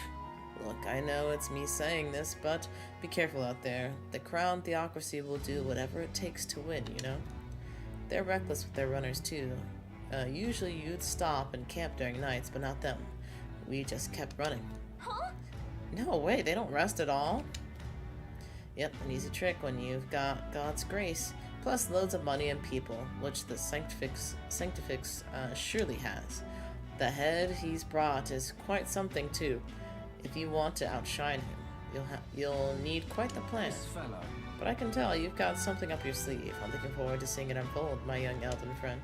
Look, I know it's me saying this, but be careful out there. The Crown Theocracy will do whatever it takes to win, you know? They're reckless with their runners, too. Usually you'd stop and camp during nights, but not them. We just kept running. Huh? No way, they don't rest at all. Yep, an easy trick when you've got God's grace, plus loads of money and people, which the Sanctifix surely has. The head he's brought is quite something, too. If you want to outshine him, you'll need quite the plan. This fellow. But I can tell you've got something up your sleeve. I'm looking forward to seeing it unfold, my young Elden friend.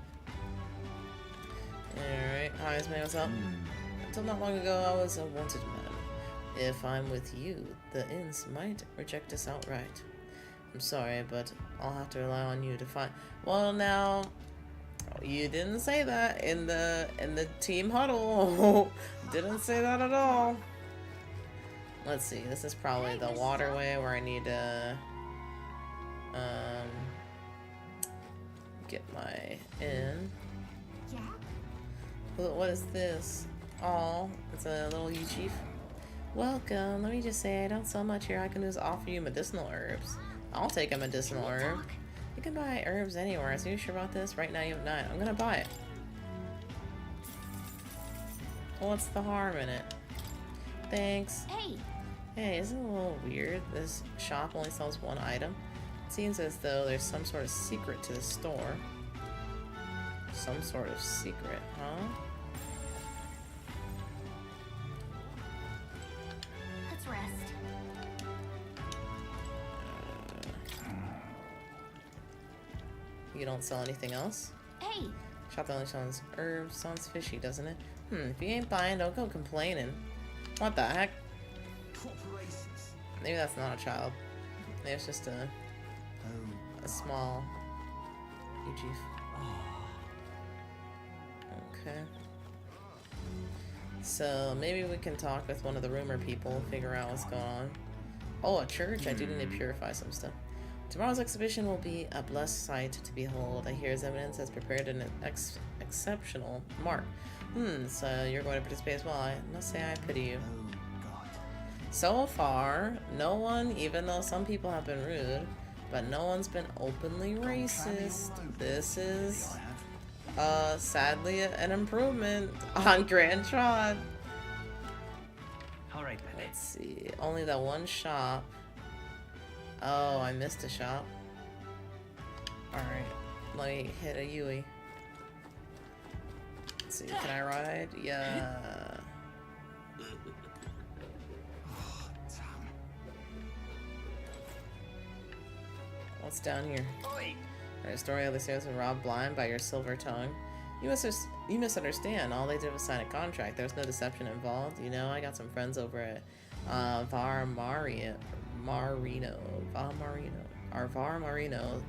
Alright, hi, man, what's up? Until not long ago, I was a wanted man. If I'm with you, the inns might reject us outright. I'm sorry, but I'll have to rely on you to find... Well, now... You didn't say that in the team huddle. Didn't say that at all. Let's see, this is probably the waterway where I need to... get my inn. Yeah? What is this? Oh, it's a little U-Chief. Welcome. Let me just say, I don't sell much here. I can just offer you medicinal herbs. I'll take a medicinal herb. You can buy herbs anywhere. So you sure about this? Right now you have 9. I'm gonna buy it. What's the harm in it? Thanks. Hey. Hey, isn't it a little weird? This shop only sells 1 item. It seems as though there's some sort of secret to the store. Some sort of secret, huh? Let's rest. You don't sell anything else? Hey. Shop that only sells herbs. Sounds fishy, doesn't it? If you ain't buying, don't go complaining. What the heck? Maybe that's not a child. Maybe it's just a small chief. Okay. So maybe we can talk with one of the rumor people, figure out what's going on. Oh, a church? I do need to purify some stuff. Tomorrow's exhibition will be a blessed sight to behold. I hear His Eminence has prepared an exceptional mark. So you're going to participate as well. I must say I pity you. So far, no one, even though some people have been rude, but no one's been openly racist. This is, sadly, an improvement on Grand Trot. All right, then. Let's see. Only that one shop. Oh, I missed a shop. Alright. Let me hit a Yui. Let's see. Can I ride? Yeah. What's down here? Our story of the stairs were robbed blind by your silver tongue. You misunderstand. All they did was sign a contract. There was no deception involved. You know, I got some friends over at Var Marino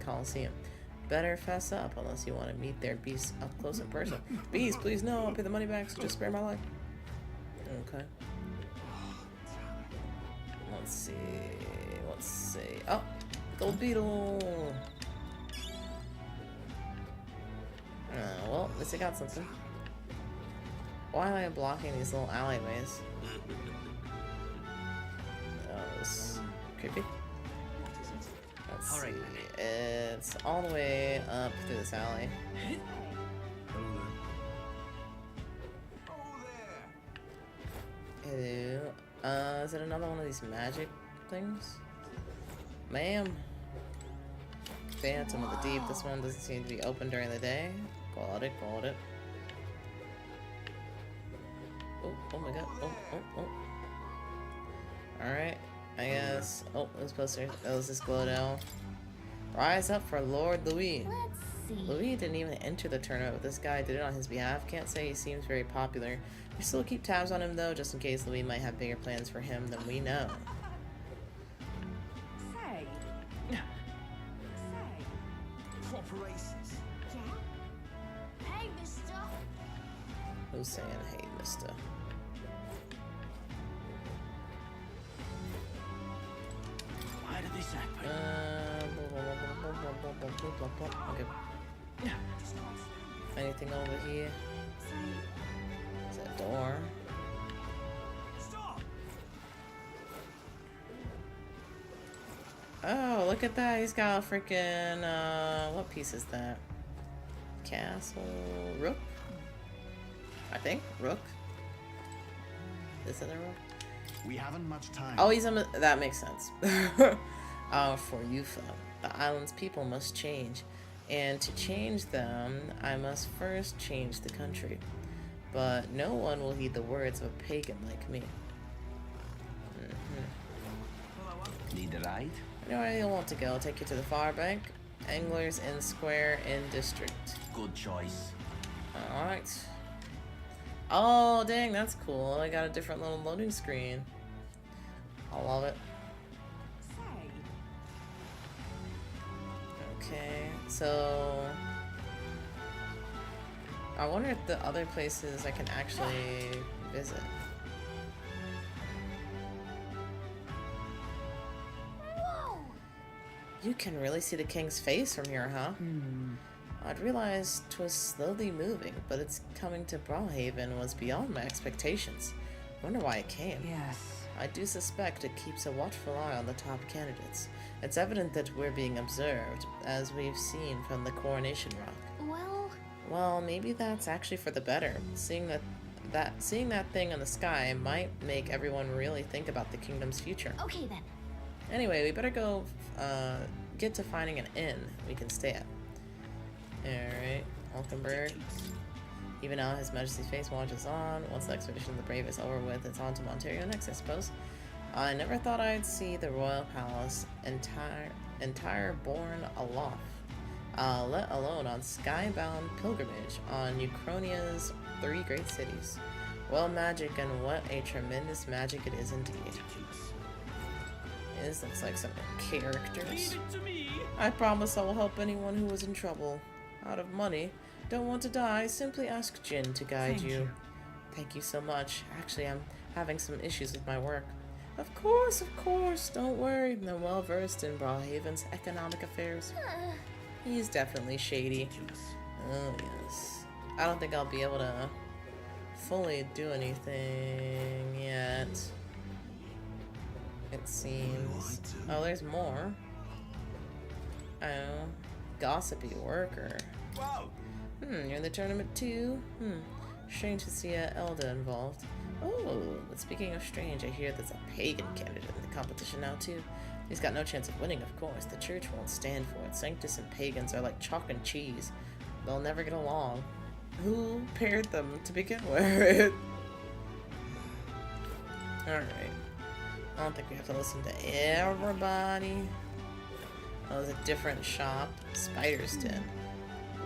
Coliseum. Better fess up unless you want to meet their beasts up close in person. Beast, please no, I'll pay the money back, so just spare my life. Okay. Let's see. Oh, gold beetle. Well, at least I got something. Why am I blocking these little alleyways? That was creepy. Let's see. It's all the way up through this alley. Hello. Is it another one of these magic things? Ma'am. Phantom of the Deep. This one doesn't seem to be open during the day. Got it. Oh my god. Oh. Alright. I guess. Oh, it was poster. That was this Glodell. Rise up for Lord Louis. Let's see. Louis didn't even enter the tournament, but this guy did it on his behalf. Can't say he seems very popular. We still keep tabs on him though, just in case Louis might have bigger plans for him than we know. Hey, mister. Who's saying hey, mister? Why did they sack me? Okay. Anything over here? Is that a door? Stop! Oh, look at that. He's got a freaking, what piece is that? Castle? Rook? I think. Rook? Is it a rook? We haven't much time. Oh, he's a... That makes sense. For Yufa, the island's people must change. And to change them, I must first change the country. But no one will heed the words of a pagan like me. Need a ride? Anywhere you want to go, I'll take you to the far bank. Anglers Inn Square Inn District. Good choice. Alright. Oh, dang, that's cool. I got a different little loading screen. I love it. Okay, so... I wonder if the other places I can actually visit. Whoa! You can really see the king's face from here, huh? I'd realized 'twas slowly moving, but its coming to Brawlhaven was beyond my expectations. Wonder why it came. Yes. I do suspect it keeps a watchful eye on the top candidates. It's evident that we're being observed, as we've seen from the Coronation Rock. Well, maybe that's actually for the better. Seeing that thing in the sky might make everyone really think about the kingdom's future. Okay then. Anyway, we better go get to finding an inn we can stay at. Alright, Alkenberg. Even now, His Majesty's face watches on. Once the expedition of the brave is over with, it's on to Ontario next, I suppose. I never thought I'd see the royal palace entire borne aloft, let alone on skybound pilgrimage on Uchronia's 3 great cities. Well, magic, and what a tremendous magic it is indeed. This looks like some characters. Leave it to me! I promise I will help anyone who is in trouble. Out of money. Don't want to die, simply ask Jin to guide you. Thank you so much. Actually, I'm having some issues with my work. Of course, don't worry. I'm well versed in Brawlhaven's economic affairs. He's definitely shady. Oh, yes. I don't think I'll be able to fully do anything yet. It seems. Oh, there's more. Oh, gossipy worker. Wow! You're in the tournament too? Strange to see Elda involved. Oh, but speaking of strange, I hear there's a pagan candidate in the competition now too. He's got no chance of winning, of course. The church won't stand for it. Sanctus and pagans are like chalk and cheese. They'll never get along. Who paired them to begin with? Alright. I don't think we have to listen to everybody. Oh, it's a different shop. Spider's Den.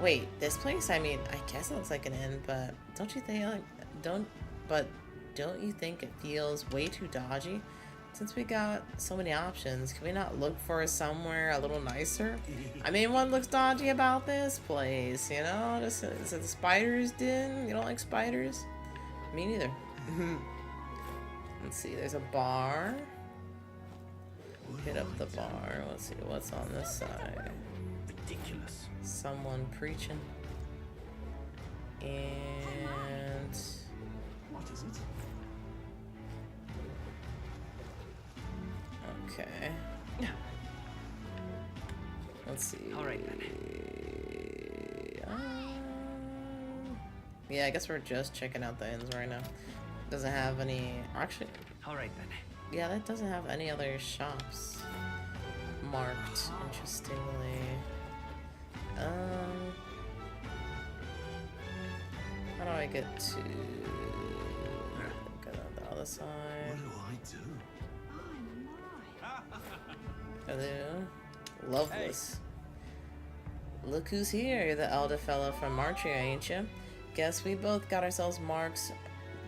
Wait, this place? I mean, I guess it looks like an inn, but don't you think don't you think it feels way too dodgy? Since we got so many options, can we not look for somewhere a little nicer? I mean, what looks dodgy about this place? You know, is it the Spider's Den? You don't like spiders? Me neither. Let's see, there's a bar. Hit up the bar. Let's see what's on this side. Ridiculous. Someone preaching. And What is it? okay. Let's see. All right, yeah, I guess we're just checking out the inns right now. Doesn't have any. Actually, All right then. yeah, that doesn't have any other shops marked. Interestingly. How do I get to go on the other side? What do I do? Hello. Loveless. Look who's here. You're the elder fellow from Martria, ain't you? Guess we both got ourselves marks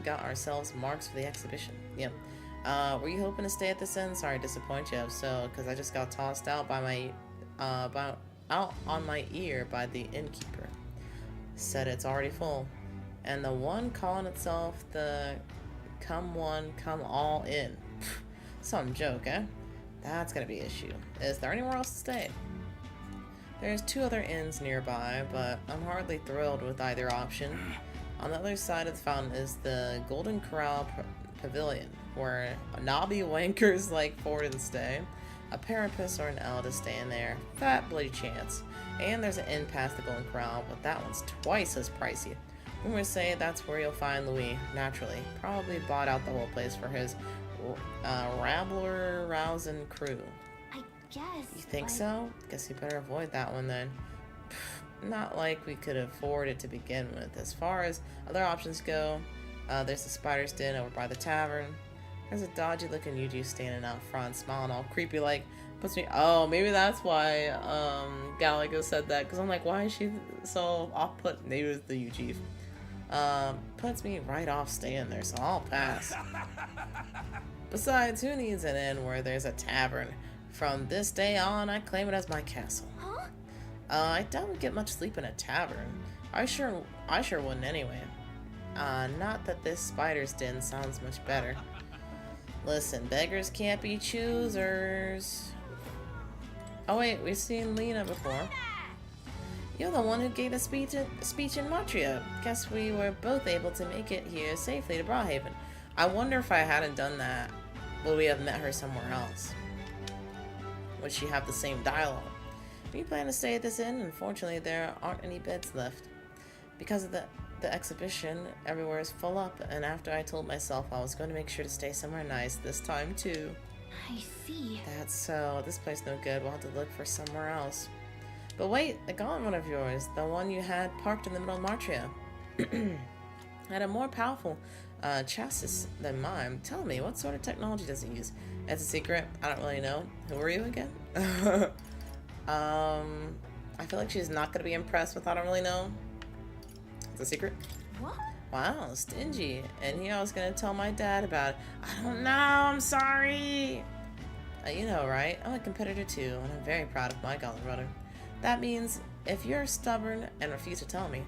for the exhibition. Yep. Were you hoping to stay at this inn? Sorry to disappoint you if so, because I just got tossed out by my out on my ear by the innkeeper. Said it's already full. And the one calling itself the come one, come all in. Some joke, eh? That's gonna be an issue. Is there anywhere else to stay? There's 2 other inns nearby, but I'm hardly thrilled with either option. On the other side of the fountain is the Golden Corral Pavilion, where knobby wankers like Ford stay, a parapus or an L to stay in there, fat bloody chance. And there's an inn past the Golden Corral, but that one's twice as pricey. Rumors say that's where you'll find Louis, naturally. Probably bought out the whole place for his Rabbler Rousing crew. I guess. You think so? Guess you better avoid that one then. Not like we could afford it to begin with. As far as other options go, there's the Spider's Den over by the tavern. There's a dodgy looking UG standing out front, smiling all creepy like. Puts me. Oh, maybe that's why Gallagher said that. Because I'm like, why is she so off-put? Maybe it was the UG. Puts me right off staying there, so I'll pass. Besides, who needs an inn where there's a tavern? From this day on, I claim it as my castle. Huh? I don't get much sleep in a tavern. I sure wouldn't anyway. Not that this Spider's Den sounds much better. Listen, beggars can't be choosers. Oh wait, we've seen Lena before. You're the one who gave a speech in Matria. Guess we were both able to make it here safely to Brawhaven. I wonder if I hadn't done that, would we have met her somewhere else? Would she have the same dialogue? We plan to stay at this inn. Unfortunately, there aren't any beds left. Because of the exhibition, everywhere is full up, and after I told myself I was going to make sure to stay somewhere nice this time too. I see. That's so. This place no good. We'll have to look for somewhere else. But wait, the gauntlet one of yours, the one you had parked in the middle of Martria, had a more powerful chassis than mine. Tell me, what sort of technology does it use? It's a secret. I don't really know. Who are you again? I feel like she's not gonna be impressed with I don't really know. It's a secret. What? Wow, stingy. And here I was gonna tell my dad about it. I don't know, I'm sorry. You know, right? I'm a competitor too, and I'm very proud of my gauntlet runner. That means if you're stubborn and refuse to tell me,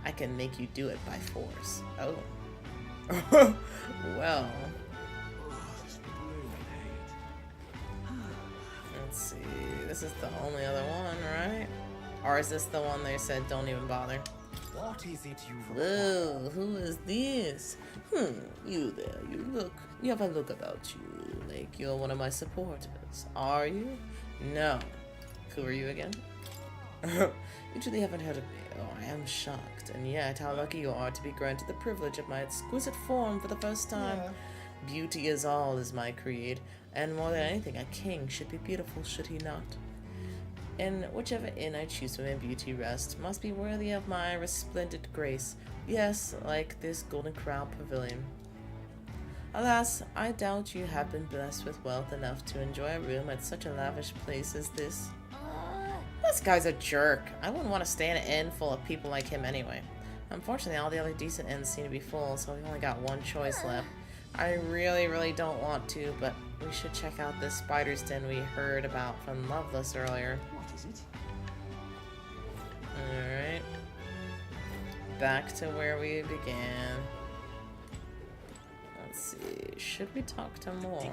I can make you do it by force. Oh. Well. Let's see. This is the only other one, right? Or is this the one they said don't even bother? What is it you Whoa, who is this? You there. You have a look about you. Like you're one of my supporters. Are you? No. Who are you again? You truly haven't heard of me. Oh, I am shocked. And yet, how lucky you are to be granted the privilege of my exquisite form for the first time. Yeah. Beauty is all is my creed. And more than anything, a king should be beautiful, should he not? And whichever inn I choose for my beauty rest must be worthy of my resplendent grace. Yes, like this Golden Corral Pavilion. Alas, I doubt you have been blessed with wealth enough to enjoy a room at such a lavish place as this. This guy's a jerk. I wouldn't want to stay in an inn full of people like him anyway. Unfortunately, all the other decent inns seem to be full, so we've only got one choice left. I really don't want to, but we should check out this spider's den we heard about from Loveless earlier. What is it? Alright. Back to where we began. Let's see. Should we talk to more?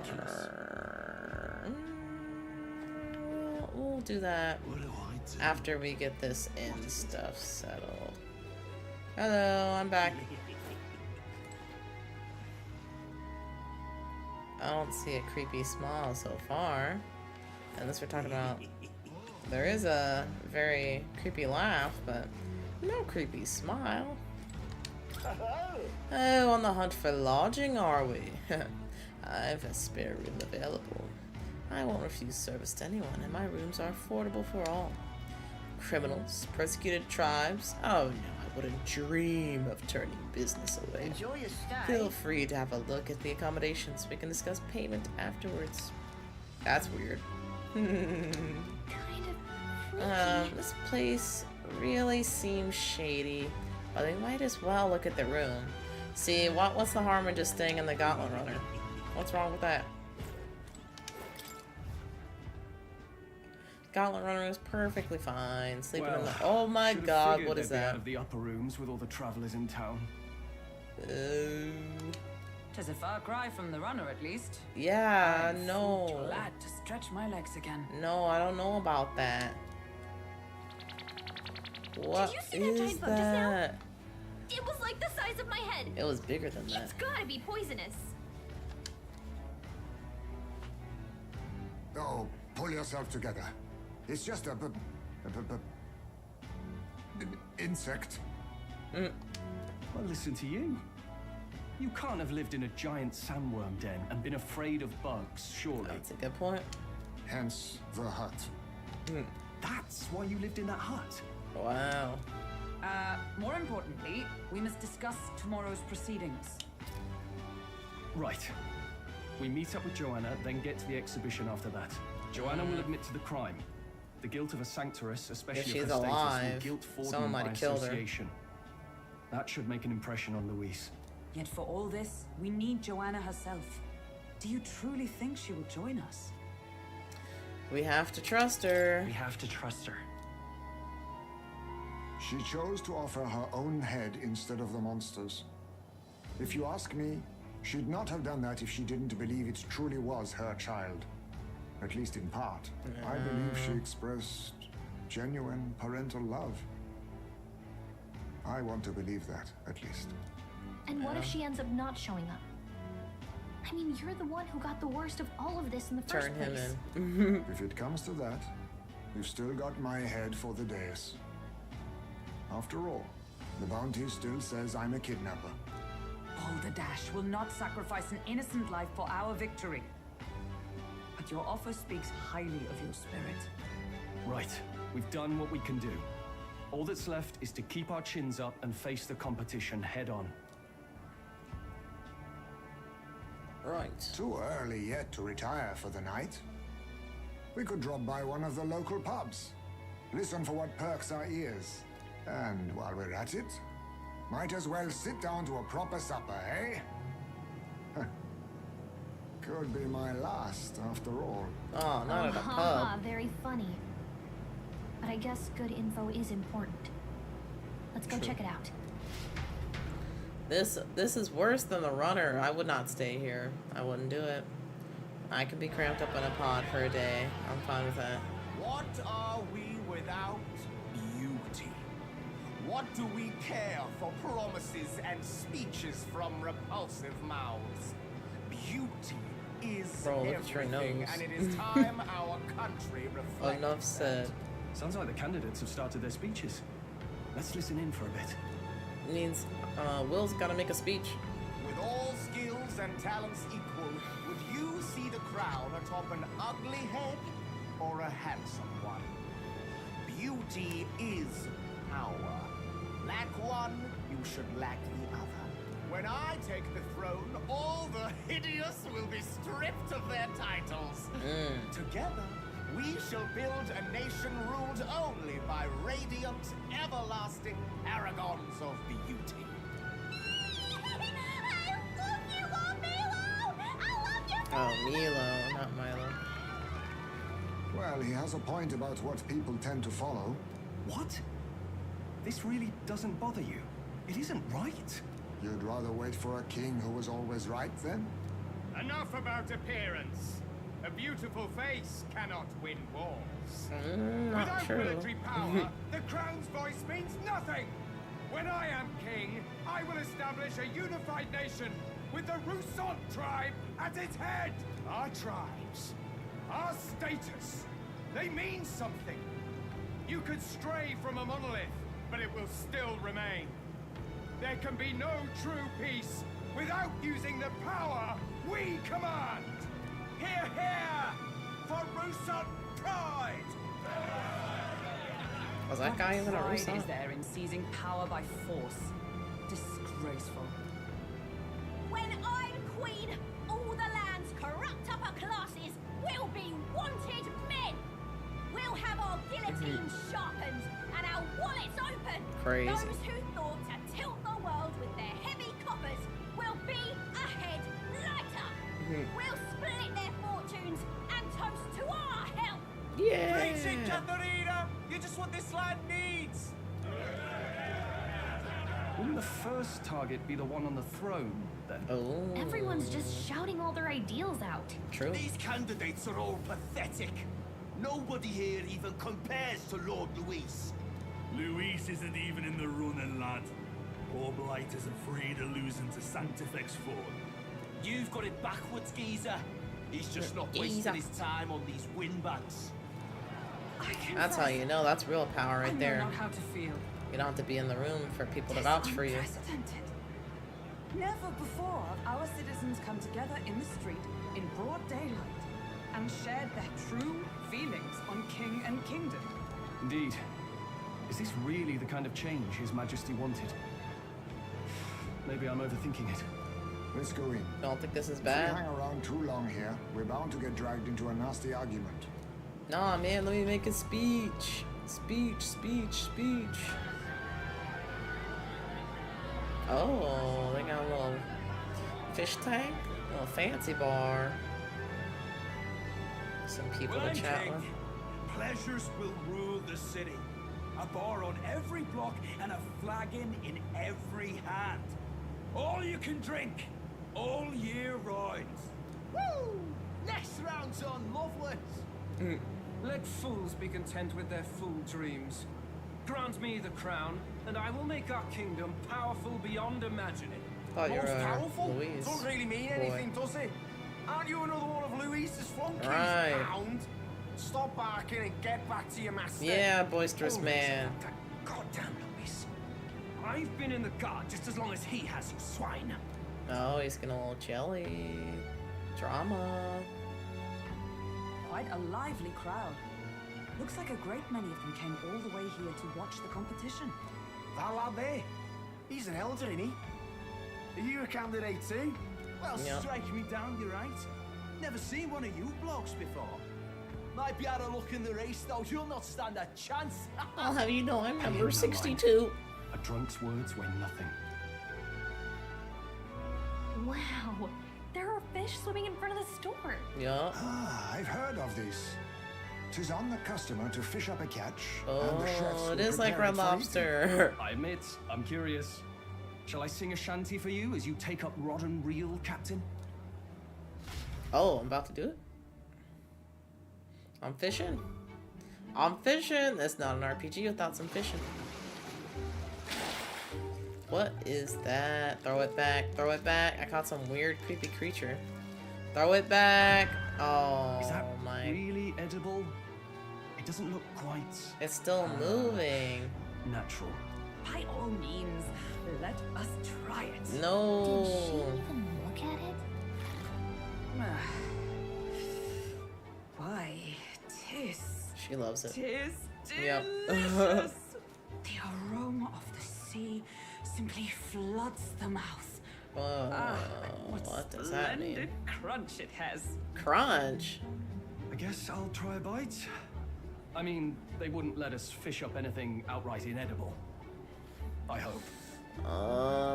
We'll do that What do I do? after we get this inn stuff settled. Hello, I'm back. I don't see a creepy smile so far. Unless we're talking about... There is a very creepy laugh, but no creepy smile. Oh, on the hunt for lodging, are we? I've a spare room available. I won't refuse service to anyone, and my rooms are affordable for all. Criminals, persecuted tribes. Oh no, I wouldn't dream of turning business away. Enjoy your stay. Feel free to have a look at the accommodations. We can discuss payment afterwards. That's weird. Kind of freaky. This place really seems shady, but we might as well look at the room. See, what's the harm in just staying in the Gauntlet Runner? What's wrong with that? Gauntlet Runner is perfectly fine. Sleeping in the... Oh my should have god, figured what is they'd be that? out of the upper rooms with all the travelers in town. Tis a far cry from the runner, at least. Yeah, I'm no. full glad to stretch my legs again. No, I don't know about that. What Did you see that is giant bug just now? that? It was like the size of my head. It was bigger than that. It's gotta be poisonous. Oh, pull yourself together. It's just a insect. Well, listen to you. You can't have lived in a giant sandworm den and been afraid of bugs, surely. That's a good point. Hence the hut. That's why you lived in that hut. Wow. More importantly, we must discuss tomorrow's proceedings. Right. We meet up with Joanna, then get to the exhibition after that. Joanna will admit to the crime. The guilt of a sanctoress, especially If of she's her status, alive, will guilt someone Fordham might by have killed her. association. That should make an impression on Louise. Yet for all this, we need Joanna herself. Do you truly think she will join us? We have to trust her. We have to trust her. She chose to offer her own head instead of the monster's. If you ask me, she'd not have done that if she didn't believe it truly was her child. At least in part. I believe she expressed genuine parental love. I want to believe that, at least. And what if she ends up not showing up? I mean, you're the one who got the worst of all of this in the first Turn him place. in. If it comes to that, you've still got my head for the dais. After all, the bounty still says I'm a kidnapper. Balderdash will not sacrifice an innocent life for our victory. But your offer speaks highly of your spirit. Right. We've done what we can do. All that's left is to keep our chins up and face the competition head on. Right. Too early yet to retire for the night. We could drop by one of the local pubs. Listen for what perks our ears. And while we're at it, might as well sit down to a proper supper, eh? Could be my last, after all. Oh, not at a pub. Very funny. But I guess good info is important. Let's go check it out. This is worse than the runner. I would not stay here. I wouldn't do it. I could be cramped up in a pod for a day. I'm fine with that. What are we without beauty? What do we care for promises and speeches from repulsive mouths? Beauty is Bro, look at your everything, nose. and it is time our country reflected. Enough said. Sounds like the candidates have started their speeches. Let's listen in for a bit. Means Will's got to make a speech. With all skills and talents equal, would you see the crown atop an ugly head or a handsome one? Beauty is power. Lack one, you should lack the other. When I take the throne, all the hideous will be stripped of their titles. Together, we shall build a nation ruled my radiant, everlasting paragons of beauty. Oh, Milo, not Milo. Well, he has a point about what people tend to follow. What? This really doesn't bother you? It isn't right. You'd rather wait for a king who was always right, then? Enough about appearance. A beautiful face cannot win wars. Not Without true. military power, the crown's voice means nothing. When I am king, I will establish a unified nation with the Rousant tribe at its head. Our tribes, our status, they mean something. You could stray from a monolith, but it will still remain. There can be no true peace without using the power we command. Hear, hear, for Rousant pride! Was that guy even a Pride Rousant? is there in seizing power by force. Disgraceful. When I'm queen, all the land's corrupt upper classes will be wanted men. We'll have our guillotines sharpened and our wallets open. Crazy. Those who thought to tilt the world with their heavy coppers will be ahead lighter. We'll split their fortunes and toast to our help. Yeah. Katharina! You're just what this land needs! Wouldn't the first target be the one on the throne, then? Oh. Everyone's just shouting all their ideals out. True. These candidates are all pathetic. Nobody here even compares to Lord Luis. Luis isn't even in the running, lad. Poor Blight is afraid of losing to Sanctifex 4. You've got it backwards, geezer. He's just not wasting Geezer. his time on these windbags. That's how you know. That's real power I right know there. not how to feel. You don't have to be in the room for people to It's vouch for you. unprecedented. Never before have our citizens come together in the street in broad daylight and shared their true feelings on king and kingdom. Indeed. Is this really the kind of change His Majesty wanted? Maybe I'm overthinking it. Let's go in. Don't think this is If we bad. hang around too long here, we're bound to get dragged into a nasty argument. Nah, man, let me make a speech. Speech. Oh, they got a little fish tank, a little fancy bar. Some people When to I'm chat king, with. pleasures will rule the city. A bar on every block and a flagon in every hand. All you can drink, all year round. Woo! Next round's on Loveless. Let fools be content with their fool dreams. Grant me the crown, and I will make our kingdom powerful beyond imagining. Oh, you're Most powerful? Louise. Don't really mean boy. anything, does it? Aren't you another one of Louise's flunkies, Right. hound? Stop barking and get back to your master. Yeah, boisterous man. That goddamn Luis. I've been in the guard just as long as he has, you swine. Oh, he's getting a little jelly. Drama. Quite a lively crowd. Looks like a great many of them came all the way here to watch the competition. That lad there, he's an elder, isn't he? Are you a candidate too? Well, Yeah. strike me down, you're right. Never seen one of you blokes before. Might be out of luck in the race, though. You'll not stand a chance. I'll have you know I'm number Never mind. 62. A drunk's words weigh nothing. Wow, there are fish swimming in front of the store. Yeah. Ah, I've heard of this. 'Tis on the customer to fish up a catch, and the chefs Oh, will it is like prepare Red it for eating. Lobster. I admit, I'm curious. Shall I sing a shanty for you as you take up rod and reel, Captain? Oh, I'm about to do it. I'm fishing. That's not an RPG without some fishing. What is that? Throw it back. I caught some weird, creepy creature. Throw it back. Oh, Is that my. really edible? It doesn't look quite It's still moving. natural. By all means, let us try it. No. Did she even look at it? Why, tis She loves it. Tis Yep. delicious. The aroma of the sea simply floods the mouth. What does that mean? Splendid crunch it has. Crunch. I guess I'll try a bite. I mean, they wouldn't let us fish up anything outright inedible. I hope.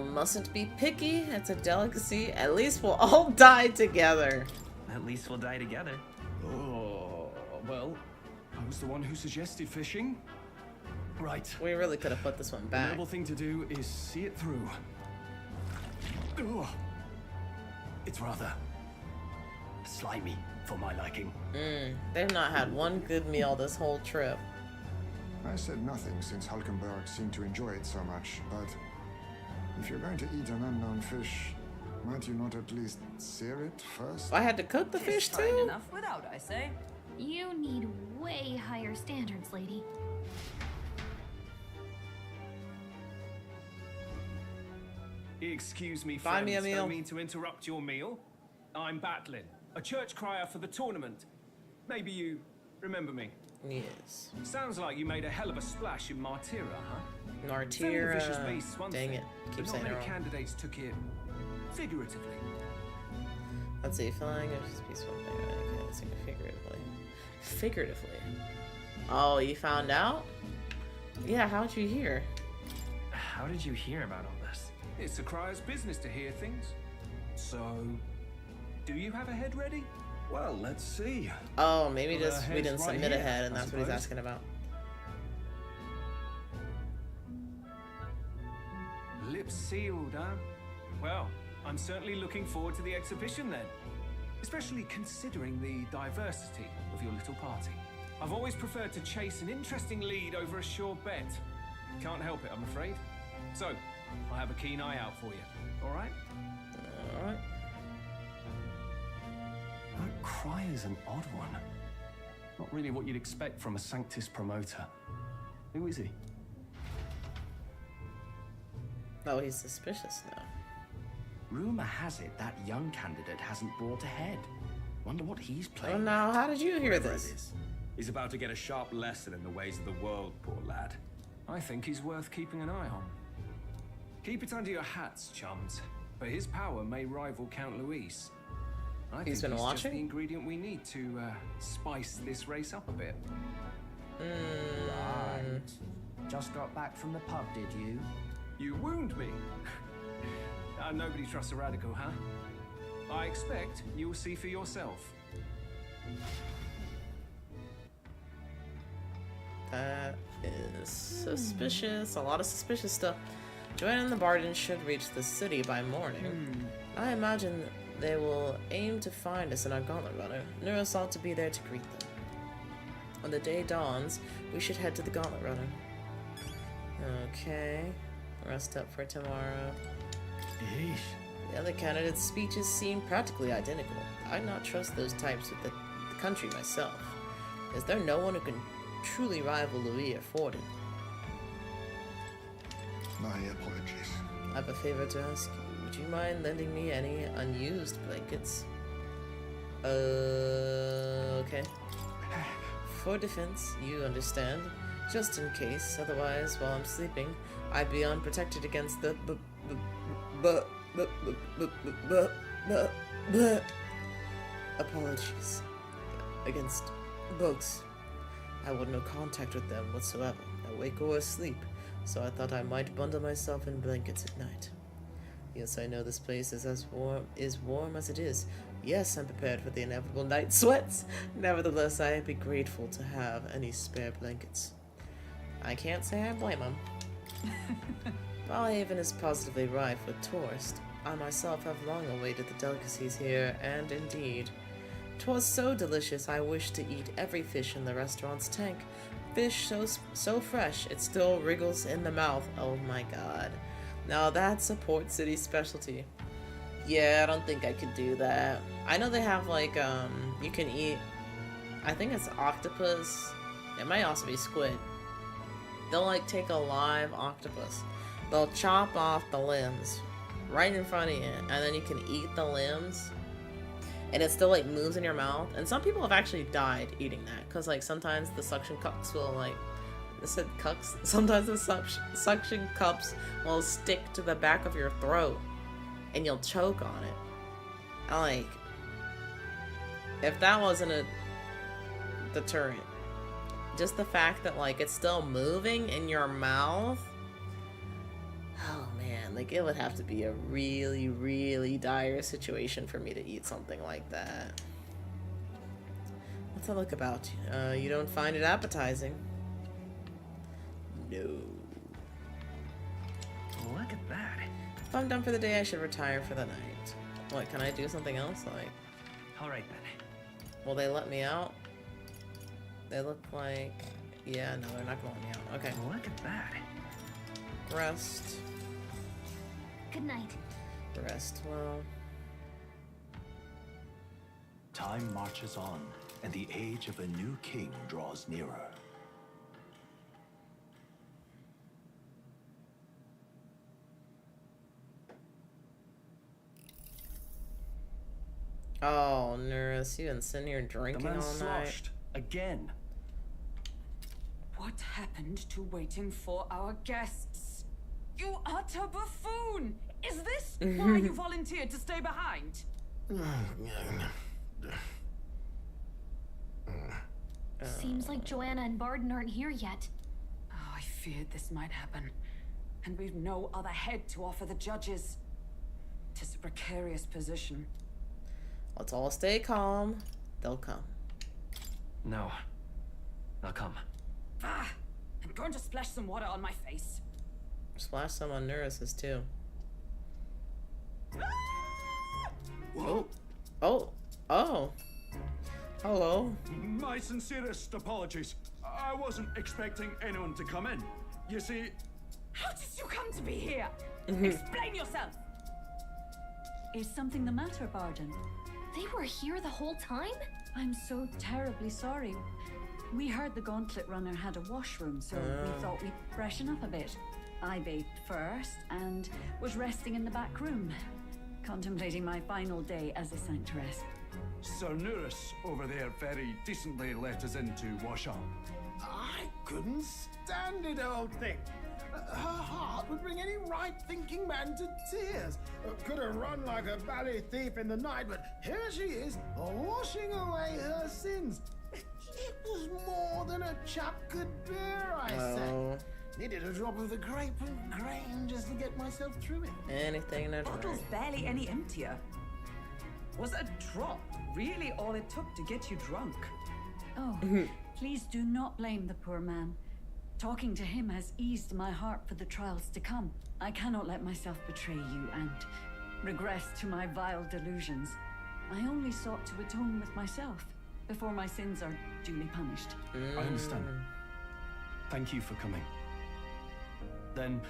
Mustn't be picky. It's a delicacy. At least we'll all die together. At least we'll die together. Oh, well, I was the one who suggested fishing. Right. We really could have put this one The back. noble thing to do is see it through. Ugh. It's rather slimy for my liking. They've not had one good meal this whole trip. I said nothing since Hulkenberg seemed to enjoy it so much, but if you're going to eat an unknown fish, might you not at least sear it first? I had to cook the fish Fine too? enough without, I say. You need way higher standards, lady. Excuse me, Find me a friends. meal. Don't mean to interrupt your meal. I'm Batlin, a church crier for the tournament. Maybe you remember me. Yes. Sounds like you made a hell of a splash in Martira, huh? Martyr. Vicious beasts, one Dang thing, it. but Keep not saying it many wrong. candidates took it figuratively. Let's see. Flying is just peaceful. Okay, let's see. Figuratively. Figuratively. Oh, you found out? Yeah, how'd you hear? How did you hear about all this? It's a crier's business to hear things. So, do you have a head ready? Well, let's see. Oh, maybe Well, just we head's didn't right submit here, ahead, and I that's what he's suppose. asking about. Lips sealed, huh? Well, I'm certainly looking forward to the exhibition then. Especially considering the diversity of your little party. I've always preferred to chase an interesting lead over a sure bet. Can't help it, I'm afraid. So, I'll have a keen eye out for you. All right? All right. That cry is an odd one. Not really what you'd expect from a Sanctus promoter. Who is he? Oh, he's suspicious now. Rumor has it that young candidate hasn't brought ahead. Wonder what he's playing. Oh no, how did you hear Whatever it this? is. He's about to get a sharp lesson in the ways of the world, poor lad. I think he's worth keeping an eye on. Keep it under your hats, chums. But his power may rival Count Luis. I He's think been he's just watching? the ingredient we need to spice this race up a bit. Right. Just got back from the pub, did you? You wound me. Nobody trusts a radical, huh? I expect you'll see for yourself. That is suspicious. A lot of suspicious stuff. Joanne and the Barden should reach the city by morning. I imagine they will aim to find us in our gauntlet runner. Neuros ought to be there to greet them. When the day dawns, we should head to the gauntlet runner. Okay. Rest up for tomorrow. Yeesh. The other candidates' speeches seem practically identical. I'd not trust those types with the country myself. Is there no one who can truly rival Louis or Forden? My apologies. I have a favor to ask you. Would you mind lending me any unused blankets? Okay. For defense, you understand. Just in case, otherwise, while I'm sleeping, I'd be unprotected against the apologies. Against bugs. I want no contact with them whatsoever, awake or asleep, so I thought I might bundle myself in blankets at night. Yes, I know this place is as warm as it is. Yes, I'm prepared for the inevitable night sweats. Nevertheless, I'd be grateful to have any spare blankets. I can't say I blame them. Valhaven is positively rife with tourists. I myself have long awaited the delicacies here, and indeed, 'twas so delicious I wished to eat every fish in the restaurant's tank. Fish so fresh it still wriggles in the mouth. Oh my god. Now that's a Port City specialty. Yeah, I don't think I could do that. I know they have like, you can eat, I think it's octopus. It might also be squid. They'll like take a live octopus. They'll chop off the limbs right in front of you, and then you can eat the limbs. And it still like moves in your mouth. And some people have actually died eating that, because like sometimes the suction cups will like, I said cups? Sometimes the suction cups will stick to the back of your throat and you'll choke on it. And like, if that wasn't a deterrent, Just the fact that, like, it's still moving in your mouth. Oh, man. Like, it would have to be a really, really dire situation for me to eat something like that. What's that look about? You don't find it appetizing? No. Look at that. If I'm done for the day, I should retire for the night. What, can I do something else? Like, Alright then. will they let me out? They look like... Yeah, no, they're not gonna let me out. Okay. Look at that. Rest. Good night. Rest, well... Time marches on, and the age of a new king draws nearer. Oh, Nurse, you've been sitting here drinking all night. sloshed again. What happened to waiting for our guests? You utter buffoon! Is this why you volunteered to stay behind? Seems like Joanna and Barden aren't here yet. Oh, I feared this might happen. And we've no other head to offer the judges. 'Tis a precarious position. Let's all stay calm. They'll come. No. They'll come. Ah! I'm going to splash some water on my face. Splash some on Nurse's too. Whoa. Oh. Oh. Hello. My sincerest apologies. I wasn't expecting anyone to come in. You see... How did you come to be here? Explain yourself! Is something the matter, Barden? They were here the whole time? I'm so terribly sorry. We heard the Gauntlet Runner had a washroom, so we thought we'd freshen up a bit. I bathed first and was resting in the back room, contemplating my final day as a sanctuaress. Sir Nuris over there very decently let us in to wash up. I couldn't stand it, old thing. Her heart would bring any right-thinking man to tears. Could have run like a ballet thief in the night, but here she is, washing away her sins. It was more than a chap could bear, I say. Needed a drop of the grape and grain just to get myself through it. Anything to Bottle's drink. barely any emptier. Was a drop really all it took to get you drunk? Oh, please do not blame the poor man. Talking to him has eased my heart for the trials to come. I cannot let myself betray you and regress to my vile delusions. I only sought to atone with myself before my sins are duly punished. I understand. Thank you for coming. Then,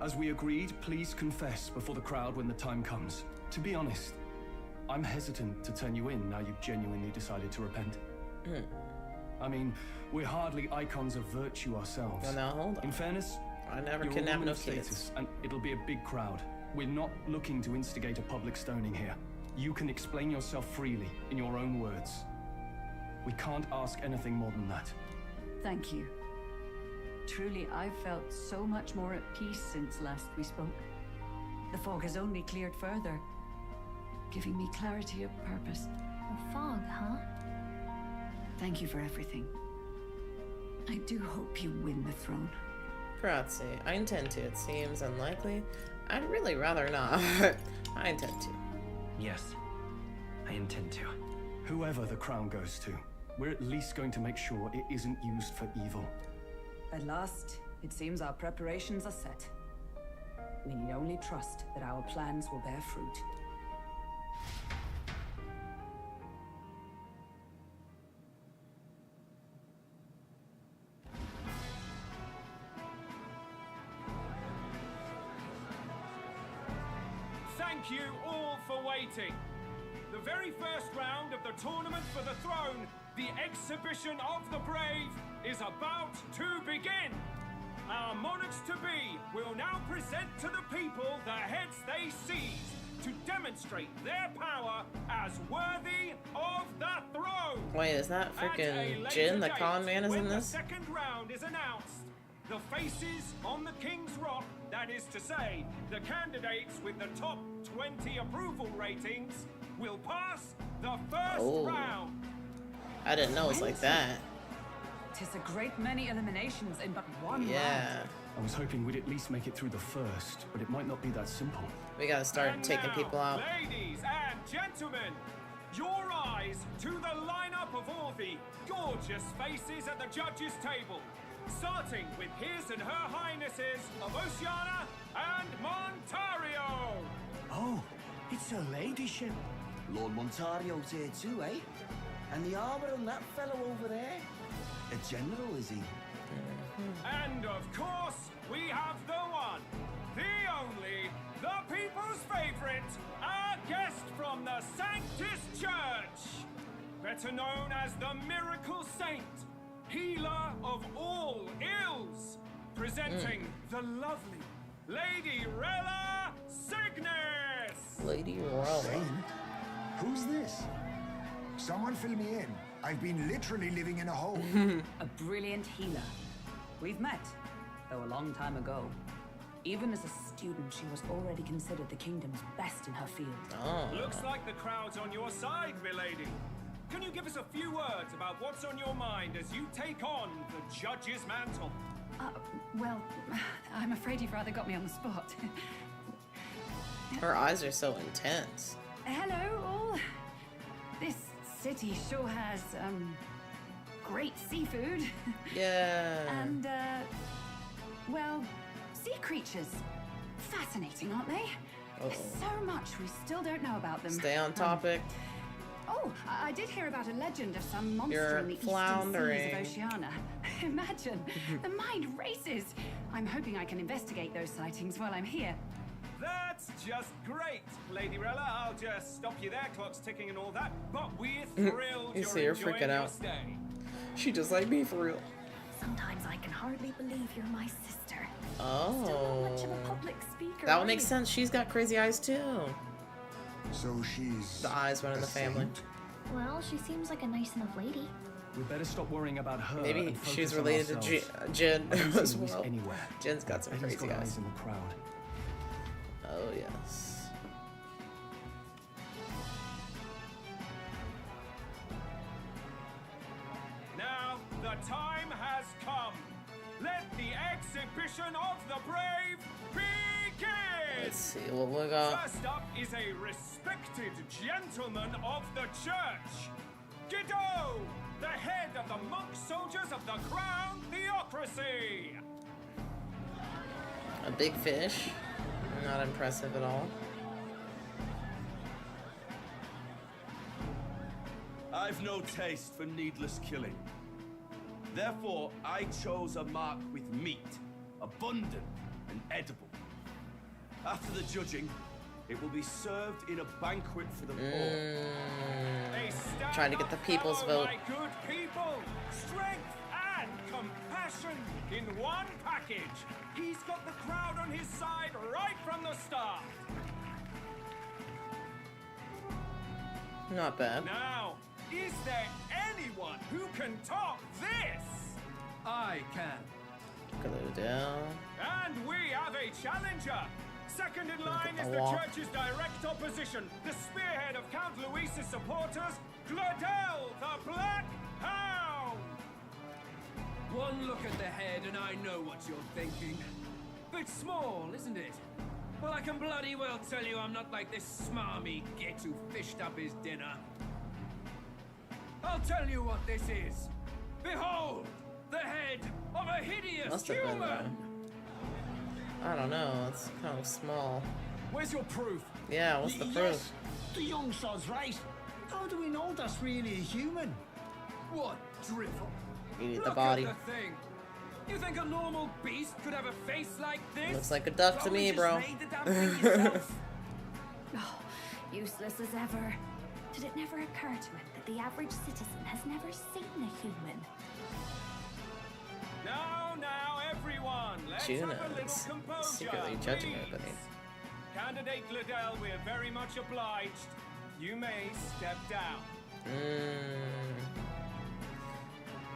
as we agreed, please confess before the crowd when the time comes. To be honest, I'm hesitant to turn you in now you've genuinely decided to repent. I mean, we're hardly icons of virtue ourselves. Well, now hold on. In fairness, I never you're a kidnapped woman no of kids. status, and it'll be a big crowd. We're not looking to instigate a public stoning here. You can explain yourself freely, in your own words. We can't ask anything more than that. Thank you. Truly, I've felt so much more at peace since last we spoke. The fog has only cleared further, giving me clarity of purpose. The fog, huh? Thank you for everything. I do hope you win the throne. Grazie. I intend to. It seems unlikely. I'd really rather not. I intend to. Yes. I intend to. Whoever the crown goes to, we're at least going to make sure it isn't used for evil. At last, it seems our preparations are set. We need only trust that our plans will bear fruit. Thank you all for waiting. The very first round of the tournament for the throne, the exhibition of the brave, is about to begin. Our monarchs-to-be will now present to the people the heads they seized to demonstrate their power as worthy of the throne. Wait, is that At a freaking later Jin, the date, con man, is in when this? the second round is announced, the faces on the King's Rock, that is to say, the candidates with the top 20 approval ratings, will pass the first round. I didn't know it was like that. 'Tis a great many eliminations in but one Yeah. round. I was hoping we'd at least make it through the first, but it might not be that simple. We gotta start And taking now, people out. Ladies and gentlemen, your eyes to the lineup of all the gorgeous faces at the judges' table. Starting with his and her highnesses of Oceana and Montario. Oh, it's her ladyship. Lord Montario's here too, eh? And the armor on that fellow over there? A general, is he? And of course, we have the one, the only, the people's favorite, our guest from the Sanctus Church. Better known as the Miracle Saint, healer of all ills. Presenting the lovely Lady Rella Cygnus. Lady Rella. Saint? Who's this? Someone fill me in. I've been literally living in a hole. A brilliant healer. We've met, though a long time ago. Even as a student, she was already considered the kingdom's best in her field. Oh. Looks like the crowd's on your side, milady. Can you give us a few words about what's on your mind as you take on the judge's mantle? Well, I'm afraid you've rather got me on the spot. Her eyes are so intense. Hello, all. This city sure has, great seafood. Yeah. And, well, sea creatures. Fascinating, aren't they? There's so much we still don't know about them. Stay on topic. Oh, I did hear about a legend of some monster You're in the floundering. eastern seas of Oceania. Imagine, the mind races. I'm hoping I can investigate those sightings while I'm here. That's just great, Lady Rella. I'll just stop you there. Clock's ticking and all that. But we're thrilled You you're see her enjoying freaking your out. stay. She just like me for real. Sometimes I can hardly believe you're my sister. Oh. Still not much of a public speaker. That would are make you? sense. She's got crazy eyes too. So she's... The eyes run in a the family. saint? Well, she seems like a nice enough lady. We better stop worrying about her. Maybe and she's focus on related to ourselves. Jin I don't as see Louise well. anywhere. Jin's got some Eden's crazy got eyes. in the crowd. Oh yes. Now, the time has come. Let the exhibition of the brave begin! Let's see what we got. First up is a respected gentleman of the church. Guido, the head of the monk soldiers of the Crown Theocracy. A big fish. Not impressive at all. I've no taste for needless killing. Therefore, I chose a mark with meat, abundant and edible. After the judging, it will be served in a banquet for the poor. A stand Trying to get the up people's fellow, vote. My good people, strength and compassion in one package. He's got the crowd on his side right from the start. Not bad. Now, is there anyone who can top this? I can. Glue down. And we have a challenger. Second in line is the walk. church's direct opposition, the spearhead of Count Luis's supporters, Gladel the Black Hound. One look at the head and I know what you're thinking. Bit small, isn't it? Well, I can bloody well tell you I'm not like this smarmy git who fished up his dinner. I'll tell you what this is. Behold, the head of a hideous Must have been human! I don't know. It's kind of small. Where's your proof? Yeah, what's the proof? The young sod's right. How do we know that's really a human? What drivel? You need Look the body. At the thing. You think a normal beast could have a face like this? Looks like a duck to Probably me, just bro. made the damn thing yourself. Oh, useless as ever. Did it never occur to him that the average citizen has never seen a human? Now, everyone, let's Juno have a little is composure, secretly judging please. everybody. Candidate Gladel, we're very much obliged. You may step down.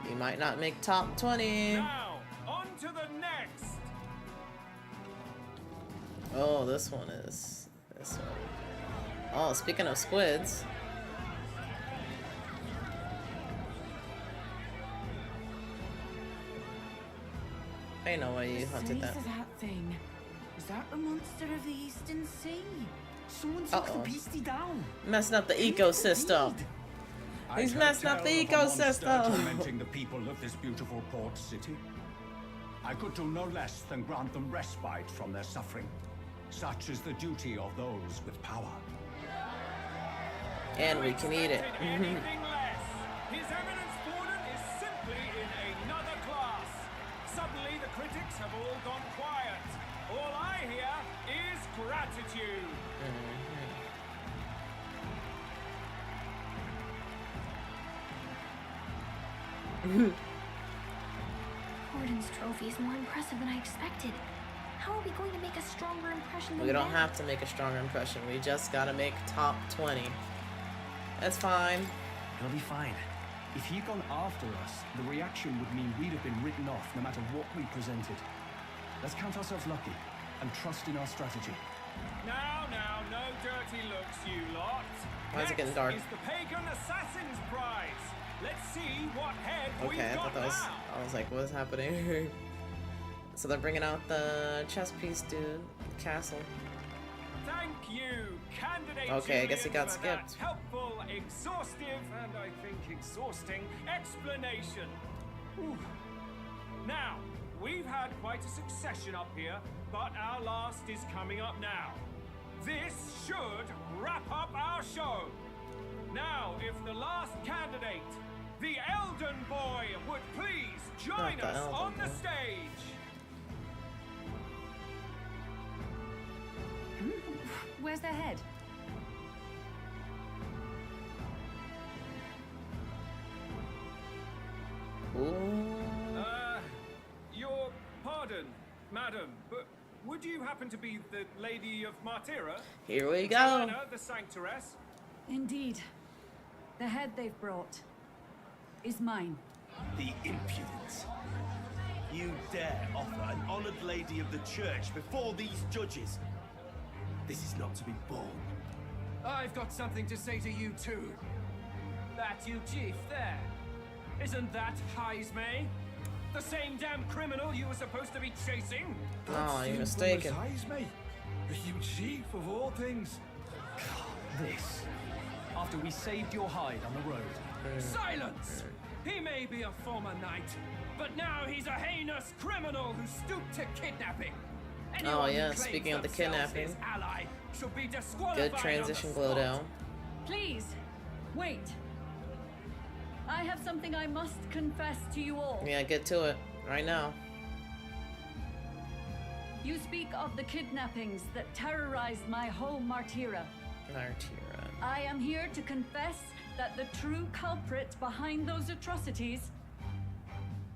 You might not make top 20. Now, on to the next. Oh, this one is. This one. Oh, speaking of squids. I know why you hunted that. That thing. Is that the monster of the Eastern Sea? Someone took the beastie down. Messing up the ecosystem. He's messing up the ecosystem. Tormenting the people of this beautiful port city. I could do no less than grant them respite from their suffering. Such is the duty of those with power. And we can eat it. Anything less. His Eminence Borden is simply in another class. Suddenly the critics have all gone quiet. All I hear is gratitude. Borden's trophy is more impressive than I expected. How are we going to make a stronger impression than We don't that? have to make a stronger impression. We just gotta make top 20. That's fine. It'll be fine. If he'd gone after us, the reaction would mean we'd have been written off no matter what we presented. Let's count ourselves lucky and trust in our strategy. Now, no dirty looks, you lot. Why is it getting dark? Next is the Pagan Assassin's Prize. Let's see what head we've Okay, I got thought that was. now. I was like, what is happening? So they're bringing out the chess piece, dude. The castle. Thank you, candidate. Okay, I guess he Julian, got for that skipped. helpful, exhaustive, and I think exhausting explanation. Whew. Now, we've had quite a succession up here, but our last is coming up now. This should wrap up our show. Now, if the last candidate, the Elden Boy, would please join Not the us Elden on the Boy. stage. Where's their head? Ooh. Your pardon, madam, but would you happen to be the Lady of Martira? Here we go. Joanna, the Sanctoress? Indeed. The head they've brought is mine. The impudence. You dare offer an honored lady of the church before these judges? This is not to be borne. I've got something to say to you too. That you, Chief, there. Isn't that Heismay? The same damn criminal you were supposed to be chasing? Oh, you're mistaken. Heismay, the huge chief of all things. This. After we saved your hide on the road. Silence! He may be a former knight, but now he's a heinous criminal who stooped to kidnapping. Anyone Oh who yeah, claims speaking of the themselves kidnapping. his ally should be disqualified Good transition, on the spot. Glodo. Please, wait. I have something I must confess to you all. Yeah, get to it right now. You speak of the kidnappings that terrorized my home, Martira. Martira. I am here to confess that the true culprit behind those atrocities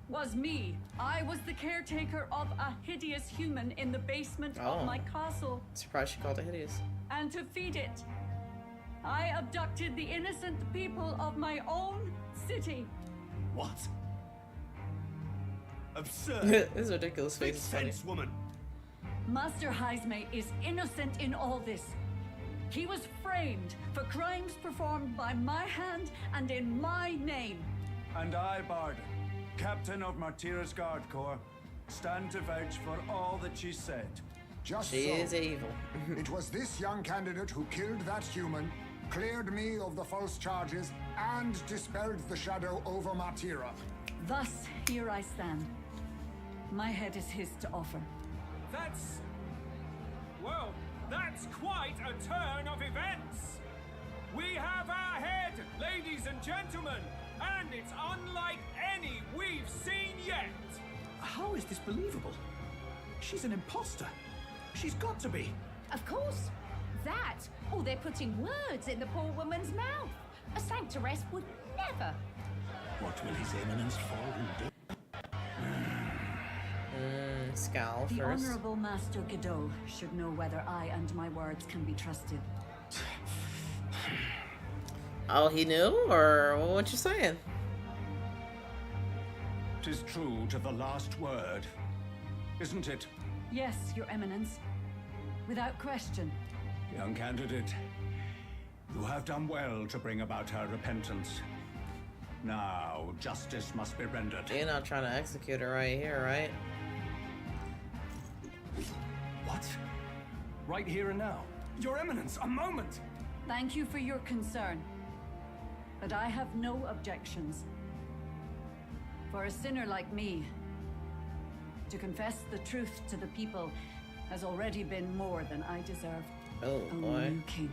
was me. I was the caretaker of a hideous human in the basement Oh. of my castle. Surprised she called it hideous. And to feed it, I abducted the innocent people of my own city. What? Absurd. This is ridiculous. Make Face is funny. sense, woman. Master Heismay is innocent in all this. He was framed for crimes performed by my hand and in my name. And I, Barden, captain of Martira's Guard Corps, stand to vouch for all that she said. Just She so. is evil. It was this young candidate who killed that human, cleared me of the false charges, and dispelled the shadow over Martira. Thus, here I stand. My head is his to offer. That's... well, that's quite a turn of events. We have our head, ladies and gentlemen, and it's unlike any we've seen yet. How is this believable? She's an imposter. She's got to be. Of course. That, or they're putting words in the poor woman's mouth. A sanctoress would never. What will His Eminence Fallen do? Scowl The first. Honorable Master Godot should know whether I and my words can be trusted. Oh, he knew? Or what you saying? 'Tis true to the last word, isn't it? Yes, Your Eminence. Without question. Young candidate, you have done well to bring about her repentance. Now, justice must be rendered. You're not trying to execute her right here, right? right here and now. Your Eminence, a moment! Thank you for your concern, but I have no objections. For a sinner like me, to confess the truth to the people has already been more than I deserve. Oh, boy. New king.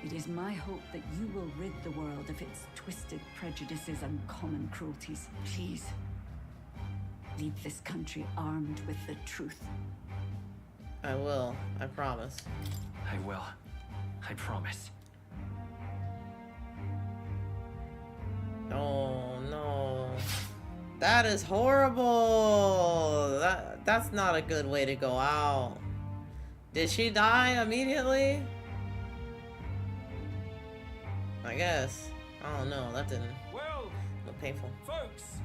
It is my hope that you will rid the world of its twisted prejudices and common cruelties. Please, leave this country armed with the truth. I will. I promise. I will. I promise. Oh, no. That is horrible. That's not a good way to go out. Did she die immediately? I guess. I don't know. That didn't look painful. Folks,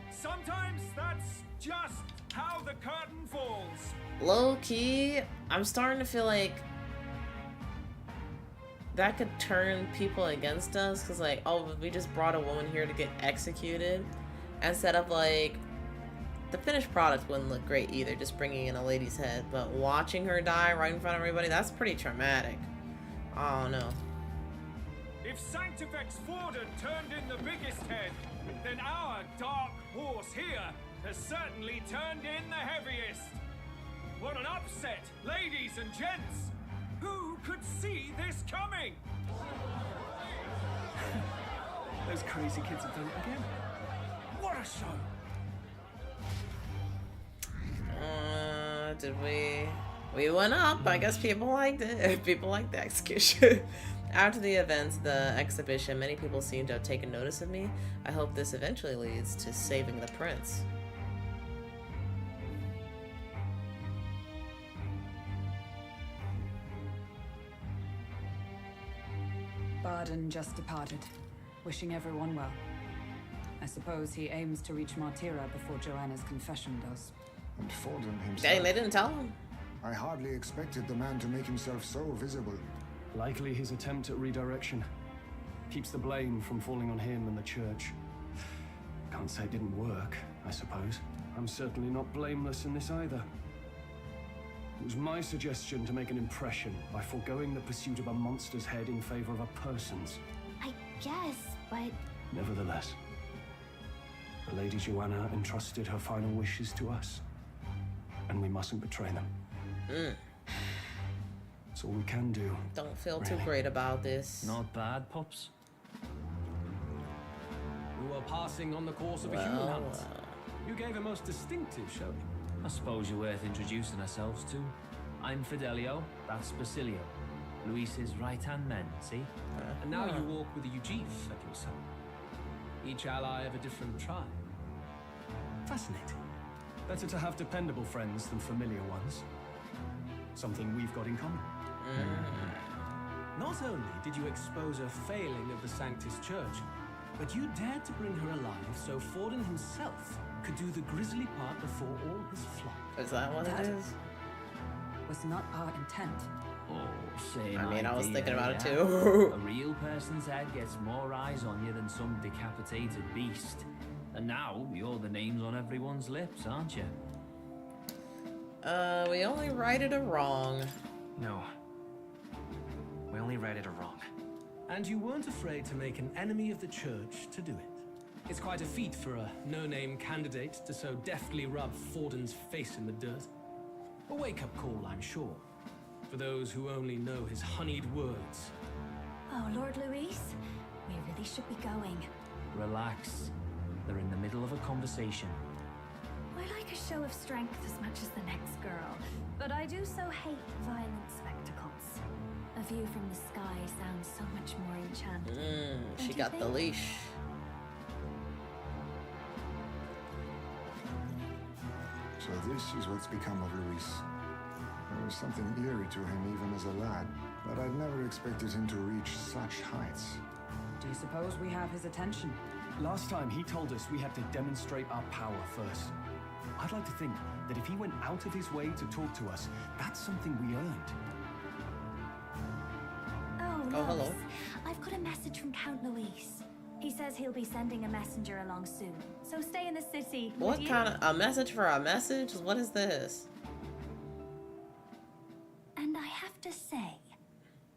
sometimes that's just how the curtain falls. Low key, I'm starting to feel like that could turn people against us, because like, oh, we just brought a woman here to get executed, instead of like, the finished product wouldn't look great either, just bringing in a lady's head, but watching her die right in front of everybody, that's pretty traumatic. I don't know. If Sanctifex Forden turned in the biggest head, then our dark horse here has certainly turned in the heaviest. What an upset, ladies and gents! Who could see this coming? Those crazy kids have done it again. What a show! Did we went up. I guess people liked it. People liked the execution. After the events, the exhibition, many people seem to have taken notice of me. I hope this eventually leads to saving the prince. Barden just departed, wishing everyone well. I suppose he aims to reach Martira before Joanna's confession does. And Forden himself. Dang, they didn't tell him. I hardly expected the man to make himself so visible. Likely his attempt at redirection. Keeps the blame from falling on him and the church. Can't say it didn't work, I suppose. I'm certainly not blameless in this either. It was my suggestion to make an impression by foregoing the pursuit of a monster's head in favor of a person's. I guess, but... Nevertheless, the Lady Joanna entrusted her final wishes to us, and we mustn't betray them. That's all we can do. Don't feel too great about this. Not bad, Pops. We were passing on the course of a human hunt. You gave a most distinctive showing. I suppose you're worth introducing ourselves to. I'm Fidelio, that's Basilio. Luis's right-hand man, see? And now you walk with a Eugene at your side. Each ally of a different tribe. Fascinating. Better to have dependable friends than familiar ones. Something we've got in common. Not only did you expose a failing of the Sanctus Church, but you dared to bring her alive so Forden himself could do the grisly part before all his flock. Is that what it is? Was not our intent. Oh, same I mean, I was idea, thinking about it yeah. too. A real person's head gets more eyes on you than some decapitated beast. And now, you're the names on everyone's lips, aren't you? We only righted a wrong. No. We only righted a wrong. And you weren't afraid to make an enemy of the church to do it. It's quite a feat for a no-name candidate to so deftly rub Forden's face in the dirt. A wake-up call, I'm sure, for those who only know his honeyed words. Oh, Lord Luis, we really should be going. Relax. They're in the middle of a conversation. I like a show of strength as much as the next girl, but I do so hate violent spectacles. A view from the sky sounds so much more enchanting. She got the leash. So this is what's become of Luis. There was something eerie to him even as a lad, but I'd never expected him to reach such heights. Do you suppose we have his attention? Last time he told us we had to demonstrate our power first. I'd like to think that if he went out of his way to talk to us, that's something we earned. Oh, hello. Loves, I've got a message from Count Luis. He says he'll be sending a messenger along soon, so stay in the city. What kind of a message for a message? What is this? have to say,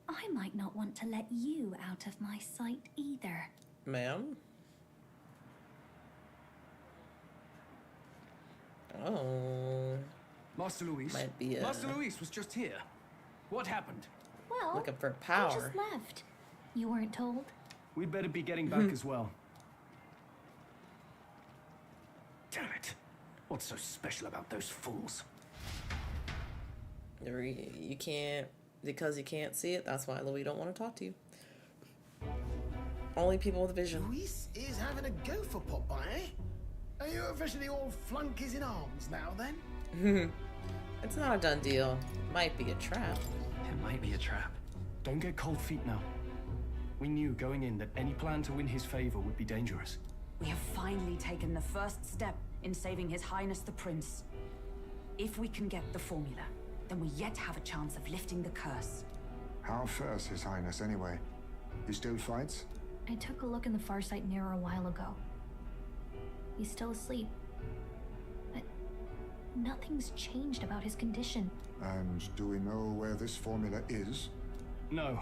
I might not want to let you out of my sight either. Ma'am? Oh. Master Luis? Might be Master Luis was just here. What happened? Well, looking for I power. just left. You weren't told? We'd better be getting back as well. Damn it. What's so special about those fools? You can't, because you can't see it, that's why Louis don't want to talk to you. Only people with vision. Luis is having a go for Popeye, eh? Are you officially all flunkies in arms now, then? It's not a done deal. Might be a trap. It might be a trap. Don't get cold feet now. We knew going in that any plan to win his favor would be dangerous. We have finally taken the first step in saving His Highness the Prince. If we can get the formula, then we yet have a chance of lifting the curse. How fares His Highness anyway? He still fights? I took a look in the Farsight mirror a while ago. He's still asleep. But nothing's changed about his condition. And do we know where this formula is? No,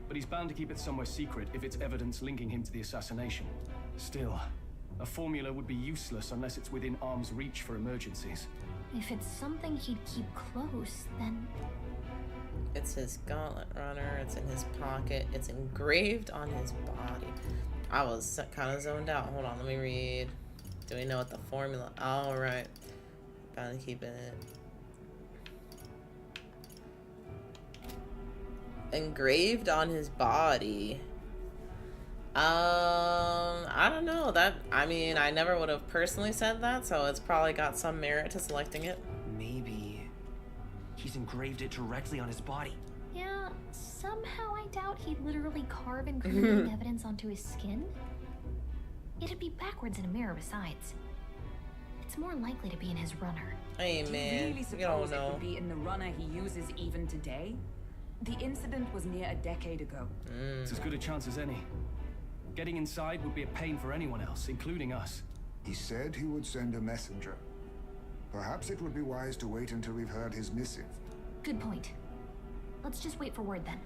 but he's bound to keep it somewhere secret if it's evidence linking him to the assassination. Still, a formula would be useless unless it's within arm's reach for emergencies. If it's something he'd keep close, then... It's his gauntlet runner, it's in his pocket, it's engraved on his body. I was kind of zoned out. Hold on, let me read. Do we know what the formula? All right. Bound to keep it. Engraved on his body. I don't know. I mean, I never would have personally said that, so it's probably got some merit to selecting it. Maybe he's engraved it directly on his body. Yeah, somehow I doubt he'd literally carve incriminating evidence onto his skin. It'd be backwards in a mirror besides. It's more likely to be in his runner. Hey Do man, you really we don't suppose it know. would be in the runner he uses even today? The incident was near a decade ago. It's as good a chance as any. Getting inside would be a pain for anyone else, including us. He said he would send a messenger. Perhaps it would be wise to wait until we've heard his missive. Good point. Let's just wait for word then.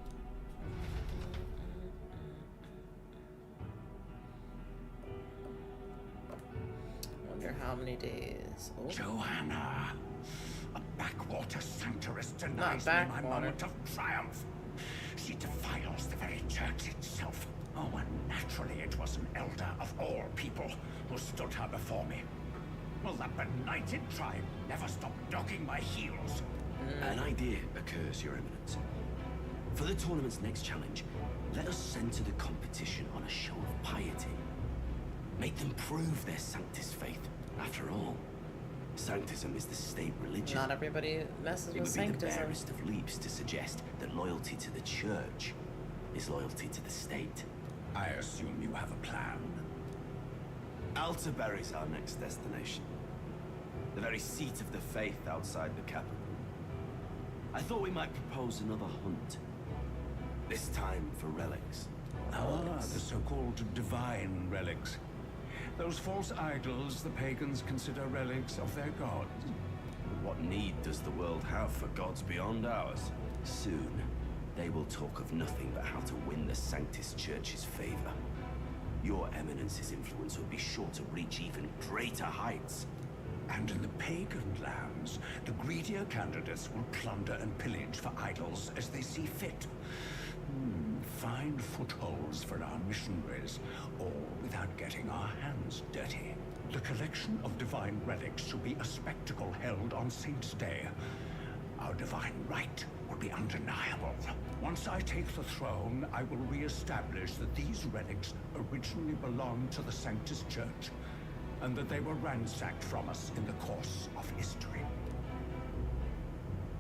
Wonder how many days. Oh. Johanna, a backwater sanctuarist Not denies me my backwater. moment of triumph. She defiles the very church itself. Oh, and naturally it was an elder of all people who stood her before me. Will that benighted tribe never stop dogging my heels? An idea occurs, Your Eminence. For the tournament's next challenge, let us center the competition on a show of piety. Make them prove their Sanctus faith. After all, Sanctism is the state religion. Not everybody messes It with would be the sanctism. barest of leaps to suggest that loyalty to the church is loyalty to the state. I assume you have a plan. Altaberry's our next destination. The very seat of the faith outside the capital. I thought we might propose another hunt. This time for relics. The so-called divine relics. Those false idols the pagans consider relics of their gods. What need does the world have for gods beyond ours? Soon, they will talk of nothing but how to win the Sanctus Church's favor. Your Eminence's influence will be sure to reach even greater heights. And in the pagan lands, the greedier candidates will plunder and pillage for idols as they see fit. Find footholds for our missionaries, all without getting our hands dirty. The collection of divine relics shall be a spectacle held on Saint's Day. Our divine right will be undeniable. Once I take the throne, I will re-establish that these relics originally belonged to the Sanctus Church, and that they were ransacked from us in the course of history.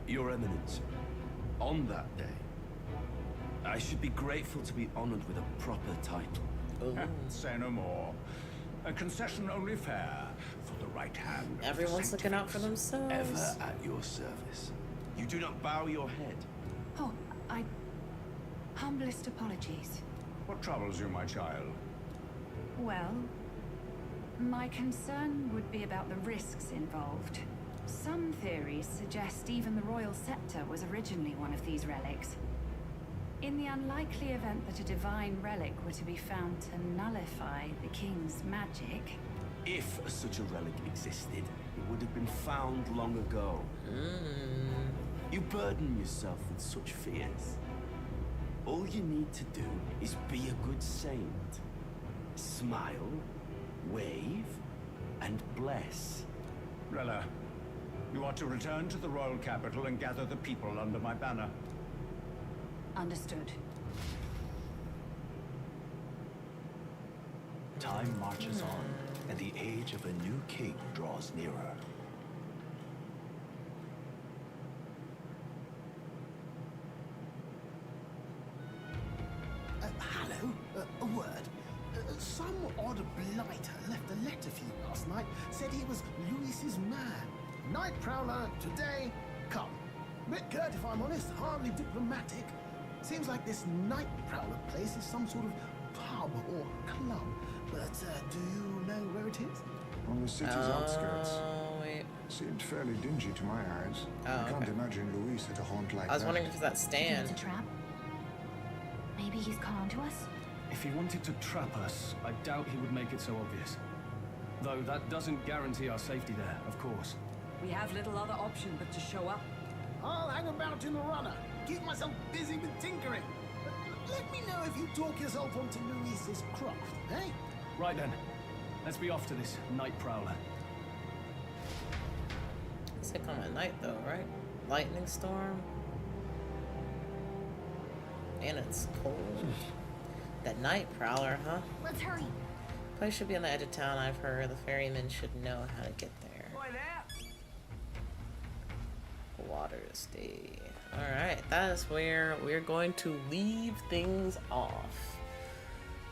Your Eminence, on that day, I should be grateful to be honored with a proper title. Say no more. A concession only fair for the right hand. of Everyone's the looking out for themselves. Ever at your service. You do not bow your head. Oh, humblest apologies. What troubles you, my child? Well, my concern would be about the risks involved. Some theories suggest even the royal scepter was originally one of these relics. In the unlikely event that a divine relic were to be found to nullify the king's magic... If such a relic existed, it would have been found long ago. You burden yourself with such fears. All you need to do is be a good saint. Smile, wave, and bless. Rella, you are to return to the royal capital and gather the people under my banner. Understood. Time marches on, and the age of a new king draws nearer. Hello? A word? Some odd blighter left a letter for you last night. Said he was Louis's man. Night Prowler, today, come. Bit curt if I'm honest, hardly diplomatic. Seems like this Night Prowler place is some sort of pub or club. But do you know where it is? On the city's outskirts. Wait. Seemed fairly dingy to my eyes. I can't imagine Louis at a haunt like that. I was wondering if it's that stand. It's a trap. Maybe he's come on to us? If he wanted to trap us, I doubt he would make it so obvious. Though that doesn't guarantee our safety there, of course. We have little other option but to show up. I'll hang about in the runner. Keep myself busy with tinkering. Let me know if you talk yourself onto Louis's craft, eh? Right then. Let's be off to this Night Prowler. It's gonna come at night though, right? Lightning storm. And it's cold. That Night Prowler, huh? Let's hurry. Place should be on the edge of town, I've heard. The ferryman should know how to get there. Boy there. Water Estate. Alright, that is where we're going to leave things off.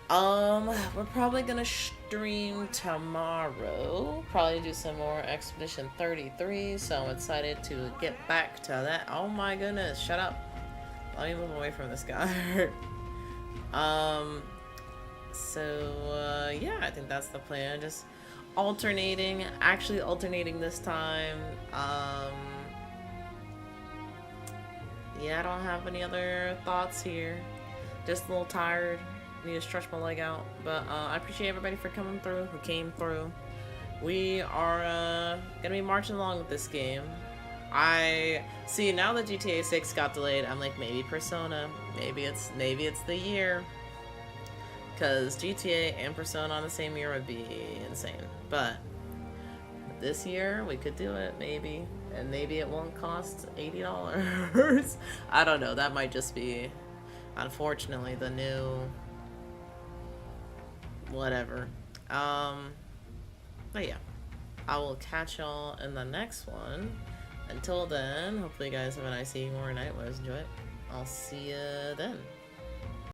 We're probably gonna stream tomorrow. Probably do some more Expedition 33, so I'm excited to get back to that. Oh my goodness, shut up. Let me move away from this guy. Yeah, I think that's the plan. Just alternating, actually alternating this time. Yeah, I don't have any other thoughts here. Just a little tired. Need to stretch my leg out. But I appreciate everybody for coming through, who came through. We are gonna be marching along with this game. I see now that GTA 6 got delayed, I'm like, maybe Persona. Maybe it's the year. Because GTA and Persona on the same year would be insane. But this year we could do it, maybe. And maybe it won't cost $80. I don't know. That might just be, unfortunately, the new whatever. But yeah, I will catch y'all in the next one. Until then, hopefully you guys have a nice evening or night. Enjoy it. I'll see you then.